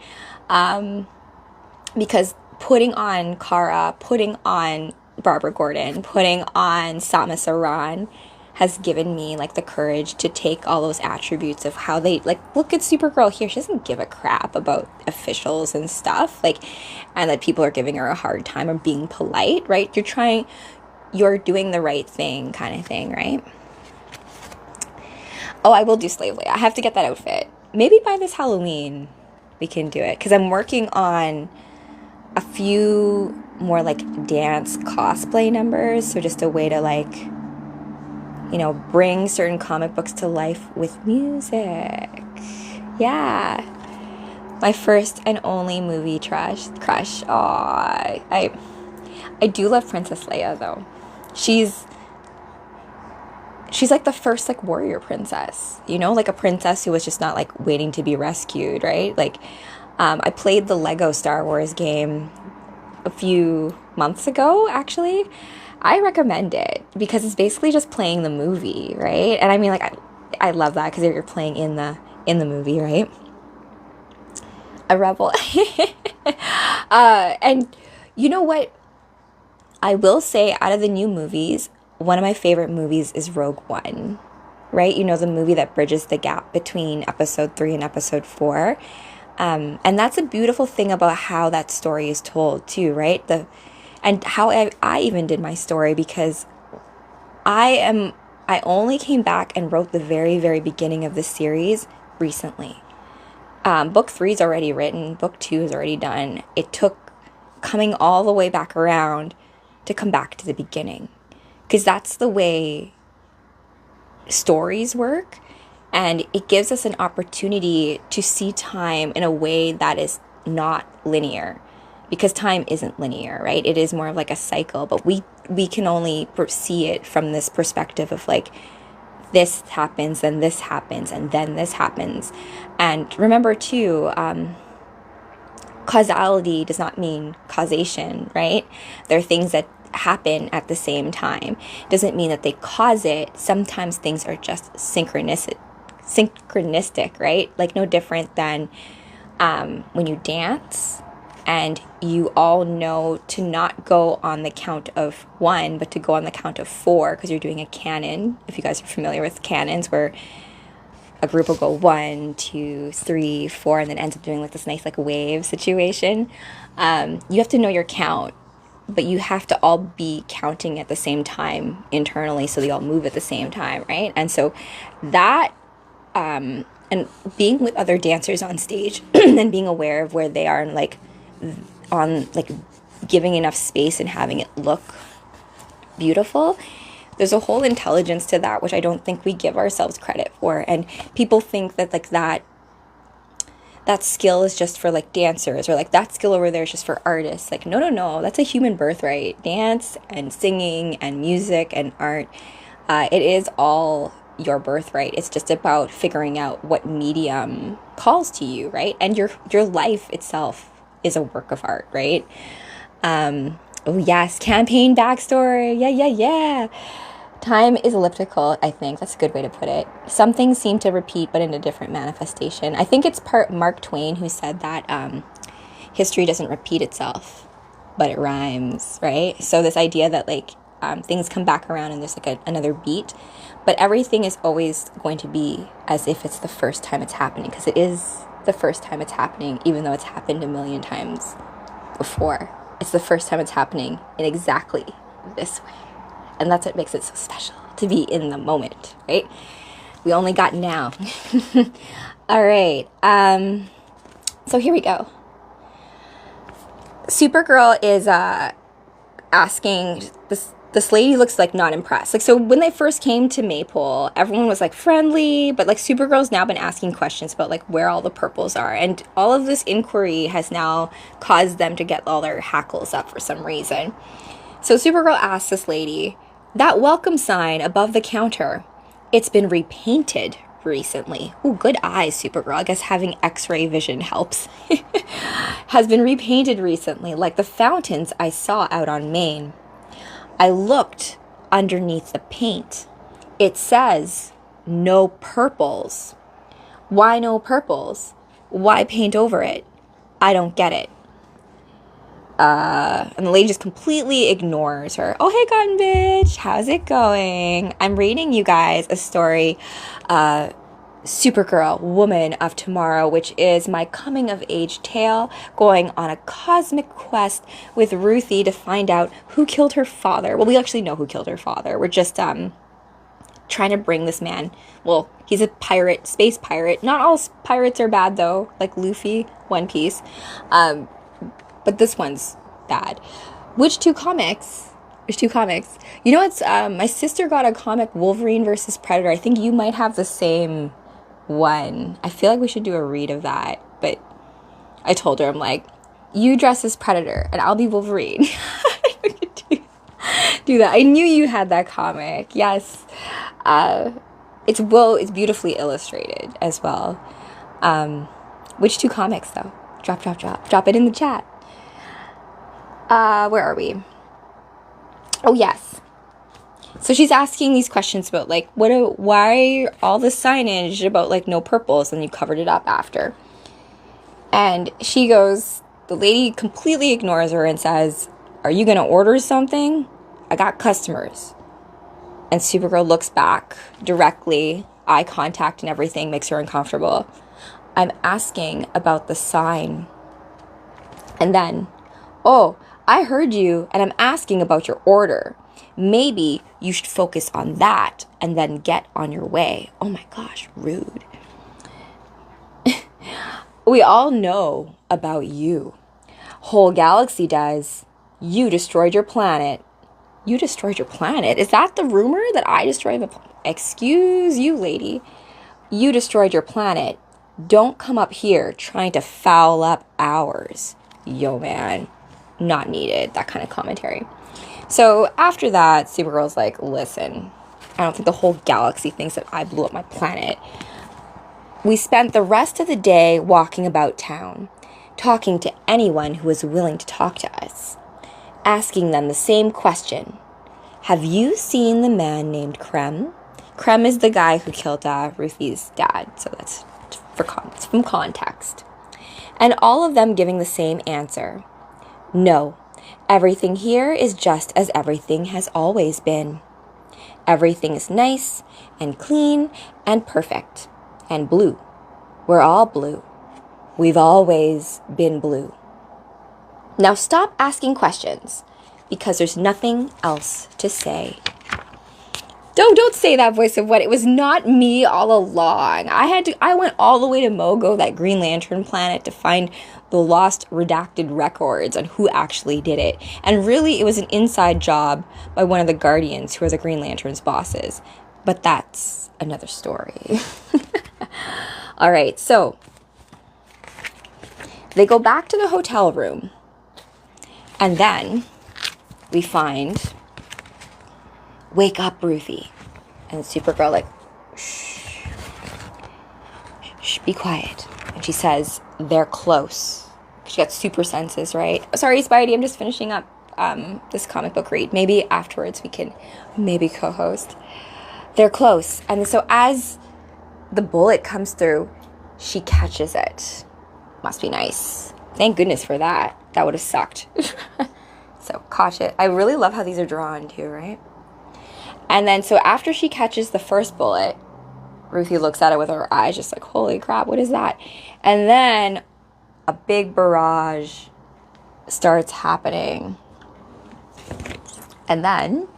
Because putting on Kara, putting on Barbara Gordon, putting on Samus Aran has given me like the courage to take all those attributes of how they like look at Supergirl here. She doesn't give a crap about officials and stuff, like, and that people are giving her a hard time or being polite, right? You're doing the right thing kind of thing, right? Oh, I will do Slave Leia. I have to get that outfit. Maybe by this Halloween we can do it, because I'm working on a few more like dance cosplay numbers, so just a way to like, you know, bring certain comic books to life with music. Yeah. My first and only movie crush. Aw, I do love Princess Leia though. She's like the first like warrior princess, you know, like a princess who was just not like waiting to be rescued, right? Like, I played the Lego Star Wars game a few months ago, actually. I recommend it because it's basically just playing the movie, right? And I mean, like, I love that because you're playing in the movie, right? A rebel. And you know what? I will say, out of the new movies, one of my favorite movies is Rogue One, right? You know, the movie that bridges the gap between episode 3 and episode 4. And that's a beautiful thing about how that story is told too, right? And how I even did my story, because I only came back and wrote the very, very beginning of the series recently. Book 3 is already written. Book 2 is already done. It took coming all the way back around to come back to the beginning, because that's the way stories work. And it gives us an opportunity to see time in a way that is not linear, because time isn't linear, right? It is more of like a cycle, but we can only see it from this perspective of like, this happens, then this happens, and then this happens. And remember too, causality does not mean causation, right? There are things that happen at the same time. Doesn't mean that they cause it. Sometimes things are just synchronistic, right? Like no different than when you dance and you all know to not go on the count of 1, but to go on the count of 4, because you're doing a canon. If you guys are familiar with canons, where a group will go 1, 2, 3, 4, and then ends up doing like this nice like wave situation. You have to know your count, but you have to all be counting at the same time internally, so they all move at the same time, right? And so that and being with other dancers on stage and being aware of where they are, and like on like giving enough space and having it look beautiful, there's a whole intelligence to that, which I don't think we give ourselves credit for. And people think that like that skill is just for like dancers, or like that skill over there is just for artists. Like no, that's a human birthright. Dance and singing and music and art, it is all your birthright. It's just about figuring out what medium calls to you, right? And your life itself is a work of art, right? Oh yes, campaign backstory. Yeah. Time is elliptical, I think. That's a good way to put it. Some things seem to repeat, but in a different manifestation. I think it's part Mark Twain who said that history doesn't repeat itself, but it rhymes, right? So this idea that like things come back around and there's like another beat, but everything is always going to be as if it's the first time it's happening, because it is the first time it's happening, even though it's happened a million times before. It's the first time it's happening in exactly this way. And that's what makes it so special, to be in the moment, right? We only got now. All right. So here we go. Supergirl is asking this. this lady looks like not impressed. Like, so when they first came to Maple, everyone was like friendly, but like Supergirl's now been asking questions about like where all the purples are, and all of this inquiry has now caused them to get all their hackles up for some reason. So Supergirl asks this lady, that welcome sign above the counter, it's been repainted recently. Ooh, good eyes, Supergirl. I guess having x-ray vision helps. Has been repainted recently, like the fountains I saw out on Main. I looked underneath the paint. It says no purples. Why no purples? Why paint over it? I don't get it. And the lady just completely ignores her. Oh, hey, Cotton Bitch. How's it going? I'm reading you guys a story, Supergirl, Woman of Tomorrow, which is my coming-of-age tale going on a cosmic quest with Ruthie to find out who killed her father. Well, we actually know who killed her father. We're just trying to bring this man. Well, he's a pirate, space pirate. Not all pirates are bad, though, like Luffy, One Piece. But this one's bad. Which two comics? There's two comics. You know what's, my sister got a comic, Wolverine versus Predator. I think you might have the same one. I feel like we should do a read of that. But I told her, I'm like, you dress as Predator and I'll be Wolverine. We could do that. I knew you had that comic. Yes. It's beautifully illustrated as well. Which two comics though? Drop it in the chat. Where are we? Oh, yes. So she's asking these questions about, like, why all the signage about, like, no purples, and you covered it up after. And she goes, the lady completely ignores her and says, are you going to order something? I got customers. And Supergirl looks back directly, eye contact and everything makes her uncomfortable. I'm asking about the sign. And then, oh, I heard you, and I'm asking about your order. Maybe you should focus on that and then get on your way. Oh my gosh, rude. We all know about you. Whole galaxy does. You destroyed your planet. You destroyed your planet? Is that the rumor that I destroyed the planet? Excuse you, lady. You destroyed your planet. Don't come up here trying to foul up ours. Yo, man. Not needed, that kind of commentary. So after that, Supergirl's like, listen, I don't think the whole galaxy thinks that I blew up my planet. We spent the rest of the day walking about town, talking to anyone who was willing to talk to us, asking them the same question. Have you seen the man named Krem? Krem is the guy who killed Ruthie's dad, so that's from context. And all of them giving the same answer. No, everything here is just as everything has always been. Everything is nice and clean and perfect and blue. We're all blue. We've always been blue. Now stop asking questions because there's nothing else to say. Don't say that, voice of what? It was not me all along. I went all the way to Mogo, that Green Lantern planet, to find the lost redacted records on who actually did it. And really, it was an inside job by one of the Guardians, who are the Green Lantern's bosses. But that's another story. All right, so they go back to the hotel room. And then we find... Wake up, Ruthie. And Supergirl, like, shh, be quiet. And she says, they're close. She got super senses, right? Sorry, Spidey, I'm just finishing up this comic book read. Maybe afterwards we can maybe co-host. They're close. And so as the bullet comes through, she catches it. Must be nice. Thank goodness for that. That would have sucked. So, caught it. I really love how these are drawn, too, right? And then, so after she catches the first bullet, Ruthie looks at it with her eyes, just like, holy crap, what is that? And then a big barrage starts happening. And then,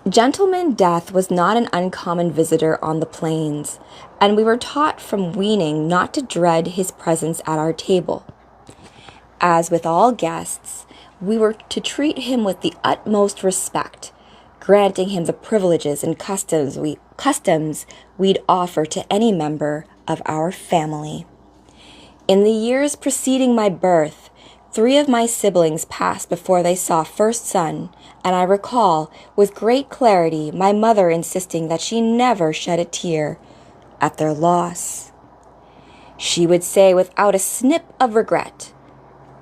Gentleman Death was not an uncommon visitor on the plains, and we were taught from weaning not to dread his presence at our table. As with all guests, We were to treat him with the utmost respect, granting him the privileges and customs we'd offer to any member of our family. In the years preceding my birth, 3 of my siblings passed before they saw first son, and I recall with great clarity my mother insisting that she never shed a tear at their loss. She would say without a snip of regret,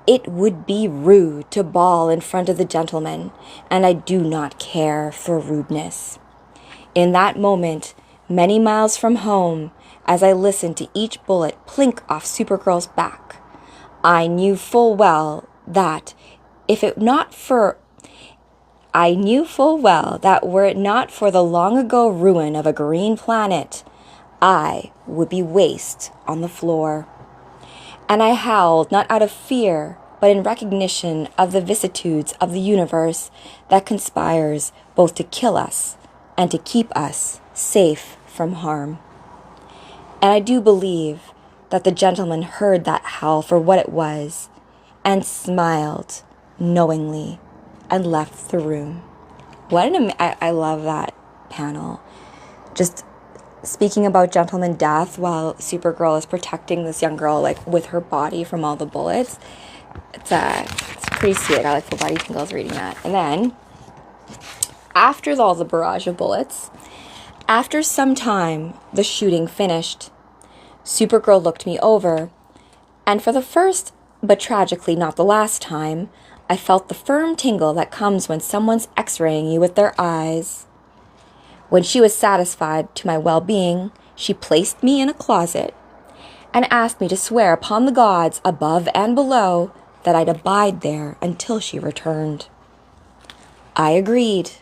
"It would be rude to bawl in front of the gentleman, and I do not care for rudeness." In that moment, many miles from home, as I listened to each bullet plink off Supergirl's back, I knew full well that were it not for the long-ago ruin of a green planet, I would be waste on the floor. And I howled not out of fear, but in recognition of the vicissitudes of the universe that conspires both to kill us and to keep us safe from harm. And I do believe that the gentleman heard that howl for what it was and smiled knowingly and left the room. I love that panel. Just speaking about gentleman death while Supergirl is protecting this young girl like with her body from all the bullets. It's pretty sweet. I like full body tingles reading that. And then after all the barrage of bullets, after some time the shooting finished, Supergirl looked me over, and for the first, but tragically not the last time, I felt the firm tingle that comes when someone's x-raying you with their eyes. When she was satisfied to my well-being, she placed me in a closet and asked me to swear upon the gods above and below that I'd abide there until she returned. I agreed.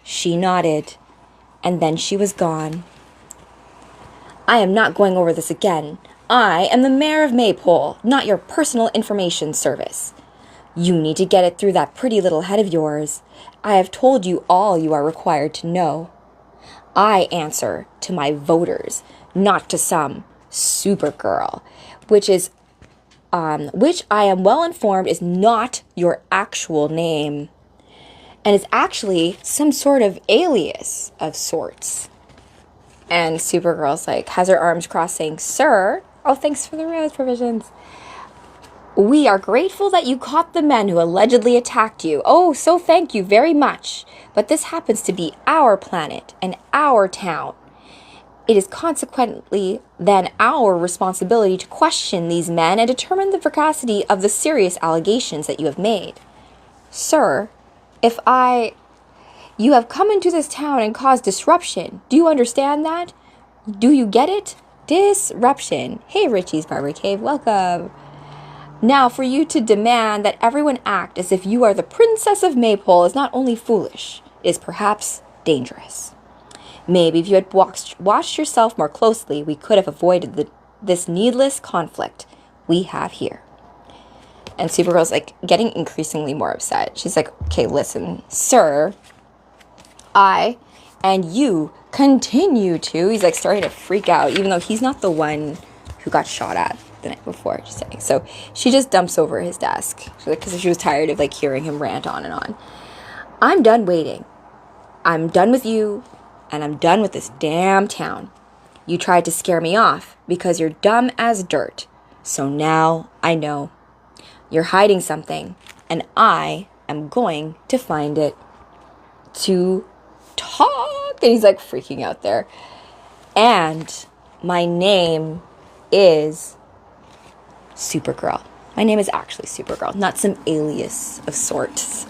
She nodded, and then she was gone. I am not going over this again. I am the mayor of Maypole, not your personal information service. You need to get it through that pretty little head of yours. I have told you all you are required to know. I answer to my voters, not to some Supergirl, which I am well informed is not your actual name, and is actually some sort of alias of sorts. And Supergirl's like, has her arms crossed saying, "Sir, oh, thanks for the rose provisions. We are grateful that you caught the men who allegedly attacked you. Oh, so thank you very much. But this happens to be our planet and our town. It is consequently then our responsibility to question these men and determine the veracity of the serious allegations that you have made. Sir, you have come into this town and caused disruption. Do you understand that? Do you get it? Disruption. Hey, Richie's Barber Cave, welcome. Now, for you to demand that everyone act as if you are the Princess of Maypole is not only foolish, it is perhaps dangerous. Maybe if you had watched yourself more closely, we could have avoided this needless conflict we have here." And Supergirl's like getting increasingly more upset. She's like, "Okay, listen, sir, I and you continue to..." He's like starting to freak out, even though he's not the one who got shot at the night before, just saying. So she just dumps over his desk because she was tired of like hearing him rant on and on. "I'm done waiting. I'm done with you, and I'm done with this damn town. You tried to scare me off because you're dumb as dirt. So now I know. You're hiding something, and I am going to find it." To talk. And he's like freaking out there. "And my name is Supergirl. My name is actually Supergirl, not some alias of sorts."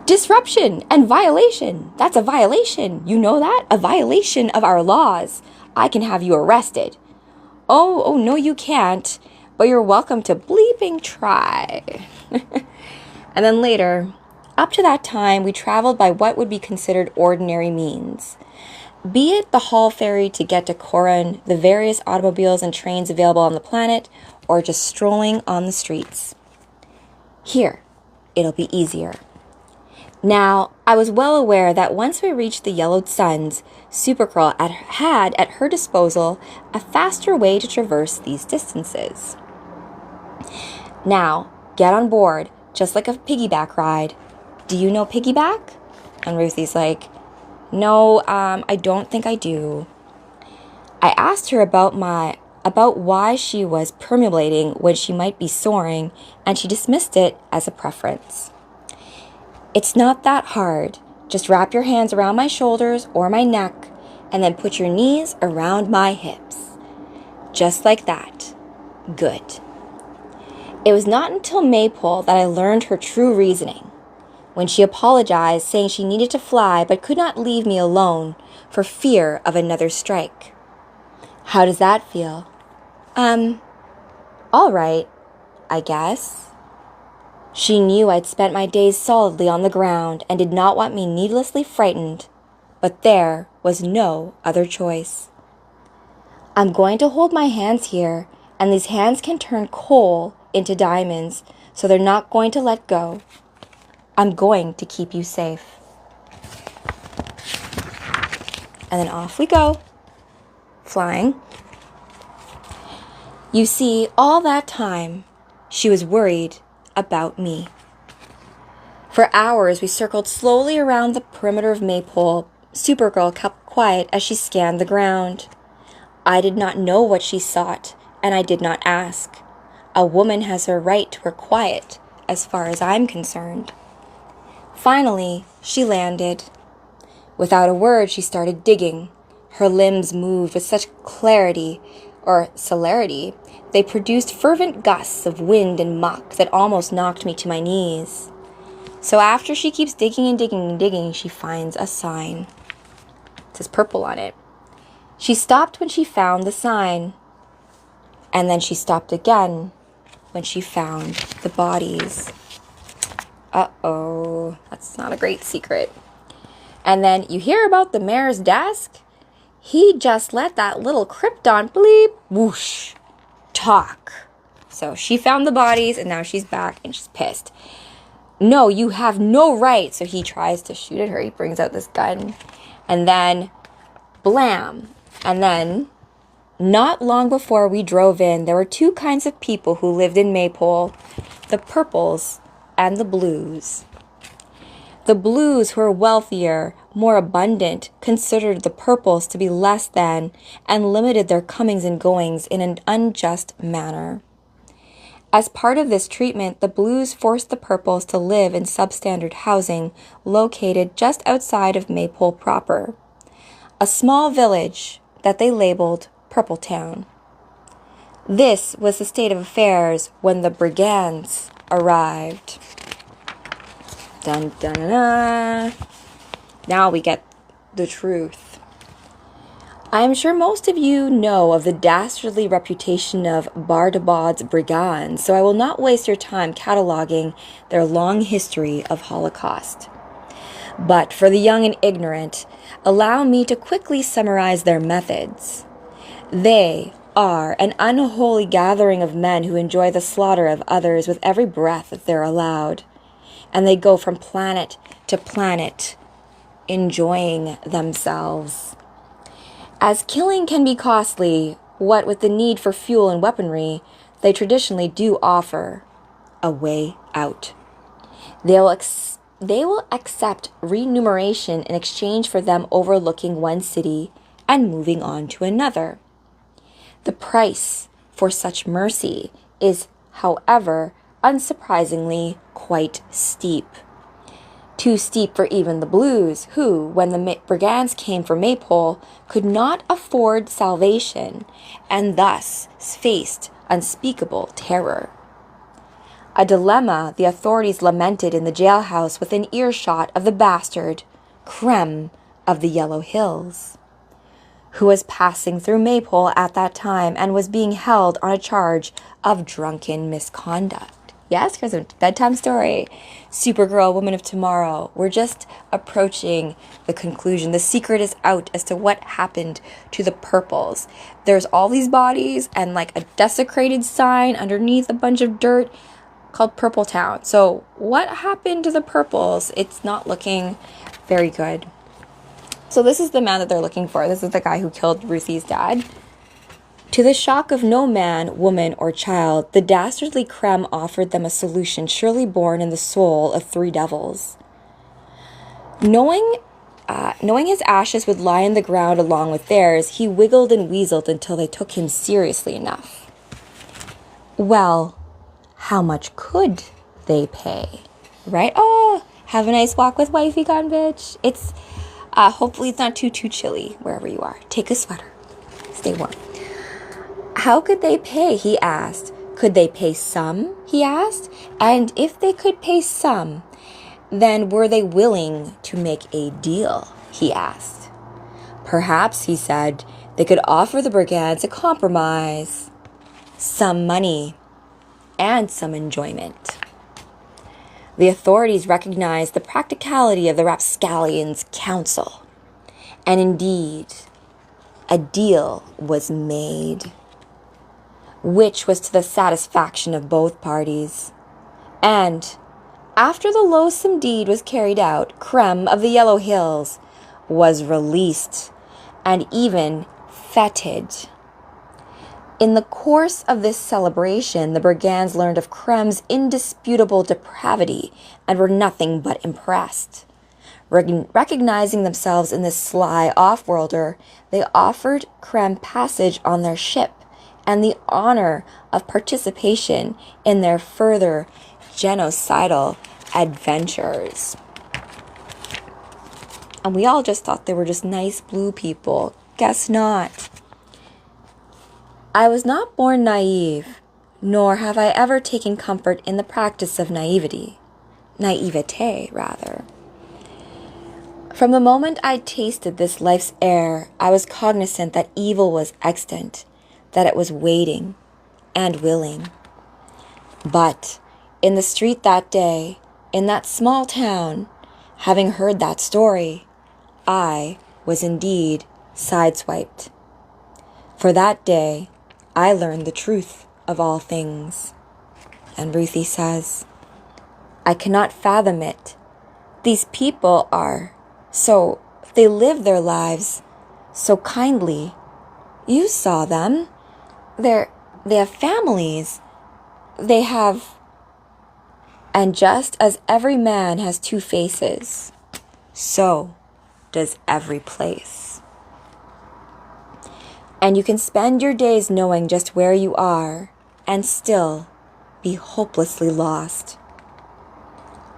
"Disruption and violation. That's a violation. You know that? A violation of our laws. I can have you arrested." Oh, no, you can't. But you're welcome to bleeping try." And then later, "Up to that time, we traveled by what would be considered ordinary means. Be it the Hall ferry to get to Corin, the various automobiles and trains available on the planet, or just strolling on the streets. Here, it'll be easier." Now, I was well aware that once we reached the Yellowed Suns, Supergirl had at her disposal a faster way to traverse these distances. "Now, get on board, just like a piggyback ride. Do you know piggyback? And Ruthie's like, no, I don't think I do. I asked her about why she was perambulating when she might be soaring, and she dismissed it as a preference. It's not that hard. Just wrap your hands around my shoulders or my neck, and then put your knees around my hips. Just like that. Good. It was not until Maypole that I learned her true reasoning, when she apologized, saying she needed to fly but could not leave me alone for fear of another strike. How does that feel? All right, I guess. She knew I'd spent my days solidly on the ground and did not want me needlessly frightened, but there was no other choice. I'm going to hold my hands here, and these hands can turn coal into diamonds, so they're not going to let go. I'm going to keep you safe. And then off we go, flying. You see, all that time, she was worried about me. For hours, we circled slowly around the perimeter of Maypole. Supergirl kept quiet as she scanned the ground. I did not know what she sought, and I did not ask. A woman has her right to her quiet, as far as I'm concerned. Finally, she landed. Without a word, she started digging. Her limbs moved with such celerity, they produced fervent gusts of wind and muck that almost knocked me to my knees. So after she keeps digging and digging and digging, she finds a sign. It says purple on it. She stopped when she found the sign. And then she stopped again when she found the bodies. Uh-oh, that's not a great secret. And then you hear about the mayor's desk? He just let that little Krypton bleep, whoosh, talk. So she found the bodies, and now she's back, and she's pissed. No, you have no right. So he tries to shoot at her. He brings out this gun. And then, blam. And then, not long before we drove in, there were two kinds of people who lived in Maypole. The purples and the blues. The blues, who were wealthier, more abundant, considered the purples to be less than and limited their comings and goings in an unjust manner. As part of this treatment, the blues forced the purples to live in substandard housing located just outside of Maypole proper, a small village that they labeled Purple Town. This was the state of affairs when the brigands arrived. Dun, dun, dun, dun. Now we get the truth. I am sure most of you know of the dastardly reputation of Bardabad's brigands, so I will not waste your time cataloging their long history of Holocaust. But for the young and ignorant, allow me to quickly summarize their methods. They are an unholy gathering of men who enjoy the slaughter of others with every breath that they're allowed. And they go from planet to planet, enjoying themselves. As killing can be costly, what with the need for fuel and weaponry, they traditionally do offer a way out. They will accept remuneration in exchange for them overlooking one city and moving on to another. The price for such mercy is, however, unsurprisingly quite steep. Too steep for even the blues, who, when the brigands came for Maypole, could not afford salvation, and thus faced unspeakable terror. A dilemma the authorities lamented in the jailhouse within earshot of the bastard, Creme of the Yellow Hills, who was passing through Maypole at that time and was being held on a charge of drunken misconduct. Yes, here's a bedtime story. Supergirl, Woman of Tomorrow. We're just approaching the conclusion. The secret is out as to what happened to the purples. There's all these bodies and like a desecrated sign underneath a bunch of dirt called Purple Town. So what happened to the purples? It's not looking very good. So this is the man that they're looking for. This is the guy who killed Ruthie's dad. To the shock of no man, woman, or child, the dastardly Krem offered them a solution surely born in the soul of three devils. Knowing his ashes would lie in the ground along with theirs, he wiggled and weaseled until they took him seriously enough. Well, how much could they pay? Right? Oh, have a nice walk with wifey gone, bitch. It's, hopefully it's not too chilly wherever you are. Take a sweater. Stay warm. How could they pay? He asked. Could they pay some? He asked. And if they could pay some, then were they willing to make a deal? He asked. Perhaps, he said, they could offer the brigands a compromise. Some money and some enjoyment. The authorities recognized the practicality of the rapscallions' counsel. And indeed, a deal was made, which was to the satisfaction of both parties. And after the loathsome deed was carried out, Krem of the Yellow Hills was released and even feted. In the course of this celebration, the brigands learned of Krem's indisputable depravity and were nothing but impressed. Recognizing themselves in this sly off-worlder, they offered Krem passage on their ship and the honor of participation in their further genocidal adventures. And we all just thought they were just nice blue people. Guess not. I was not born naive, nor have I ever taken comfort in the practice of naivete, rather. From the moment I tasted this life's air, I was cognizant that evil was extant, that it was waiting and willing. But in the street that day, in that small town, having heard that story, I was indeed sideswiped. For that day, I learned the truth of all things. And Ruthie says, I cannot fathom it. These people are so, they live their lives so kindly. You saw them. They have families. They have, and just as every man has two faces, so does every place. And you can spend your days knowing just where you are and still be hopelessly lost.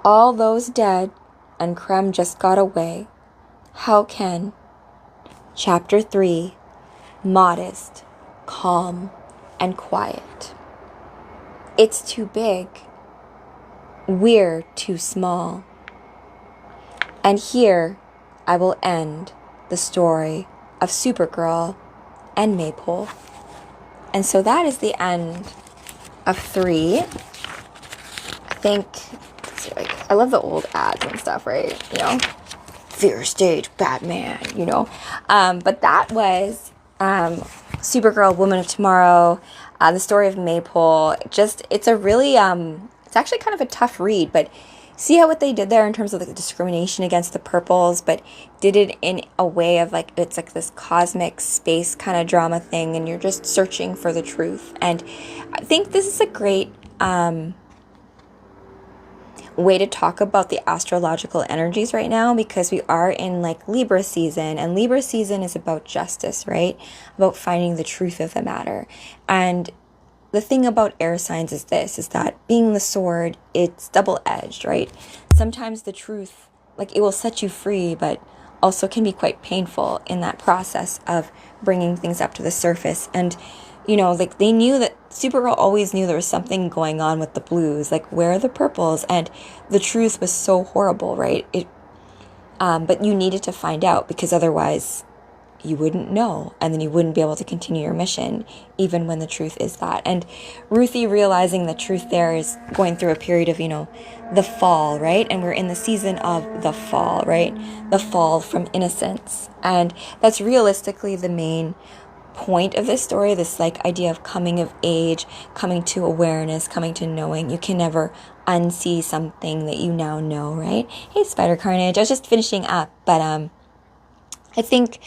All those dead and Krem just got away. How can? Chapter 3, Modest, Calm, and Quiet. It's too big. We're too small. And here I will end the story of Supergirl and Maypole. And so that is the end of 3. I think, I love the old ads and stuff, right? You know, Fear Stage, Batman, you know. But that was Supergirl, Woman of Tomorrow, the story of Maypole. It's a really, it's actually kind of a tough read, but see how what they did there in terms of like the discrimination against the purples, but did it in a way of like, it's like this cosmic space kind of drama thing, and you're just searching for the truth. And I think this is a great way to talk about the astrological energies right now, because we are in like Libra season, and Libra season is about justice, right? About finding the truth of the matter. And the thing about air signs is this, is that being the sword, it's double-edged, right? Sometimes the truth, like, it will set you free, but also can be quite painful in that process of bringing things up to the surface. And, you know, like, they knew that Supergirl always knew there was something going on with the blues, like, where are the purples? And the truth was so horrible, right? But you needed to find out, because otherwise you wouldn't know, and then you wouldn't be able to continue your mission, even when the truth is that. And Ruthie realizing the truth there is going through a period of, you know, the fall, right? And we're in the season of the fall, right? The fall from innocence. And that's realistically the main point of this story, this like idea of coming of age, coming to awareness, coming to knowing. You can never unsee something that you now know, right? Hey, Spider Carnage. I was just finishing up, but I think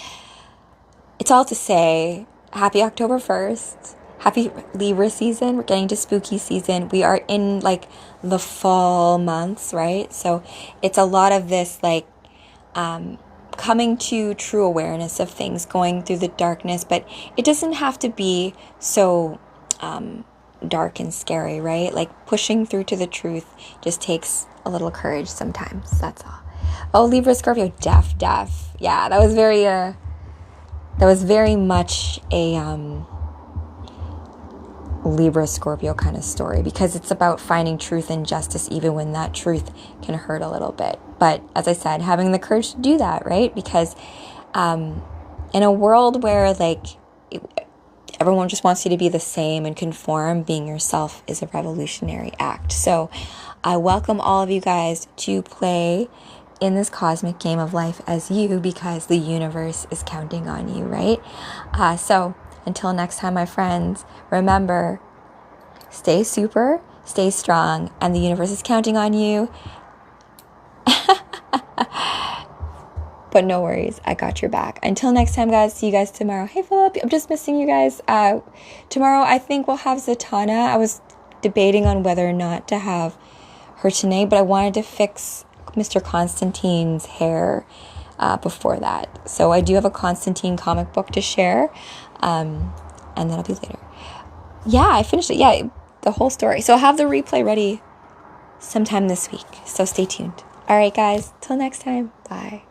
it's all to say, happy October 1st. Happy Libra season. We're getting to spooky season. We are in like the fall months, right? So it's a lot of this like coming to true awareness of things, going through the darkness, but it doesn't have to be so dark and scary, right? Like pushing through to the truth just takes a little courage sometimes. That's all. Oh, Libra, Scorpio, deaf. Yeah, that was very much a Libra, Scorpio kind of story, because it's about finding truth and justice even when that truth can hurt a little bit. But as I said, having the courage to do that, right? Because in a world where like everyone just wants you to be the same and conform, being yourself is a revolutionary act. So I welcome all of you guys to play in this cosmic game of life as you, because the universe is counting on you, right? So until next time, my friends, remember, stay super, stay strong, and the universe is counting on you. But no worries, I got your back. Until next time, guys, see you guys tomorrow. Hey, Philip, I'm just missing you guys. Tomorrow, I think we'll have Zatanna. I was debating on whether or not to have her tonight, but I wanted to fix Mr. Constantine's hair before that. So I do have a Constantine comic book to share, and that'll be later. Yeah, I finished it. Yeah, the whole story. So I'll have the replay ready sometime this week. So stay tuned. All right, guys, till next time. Bye.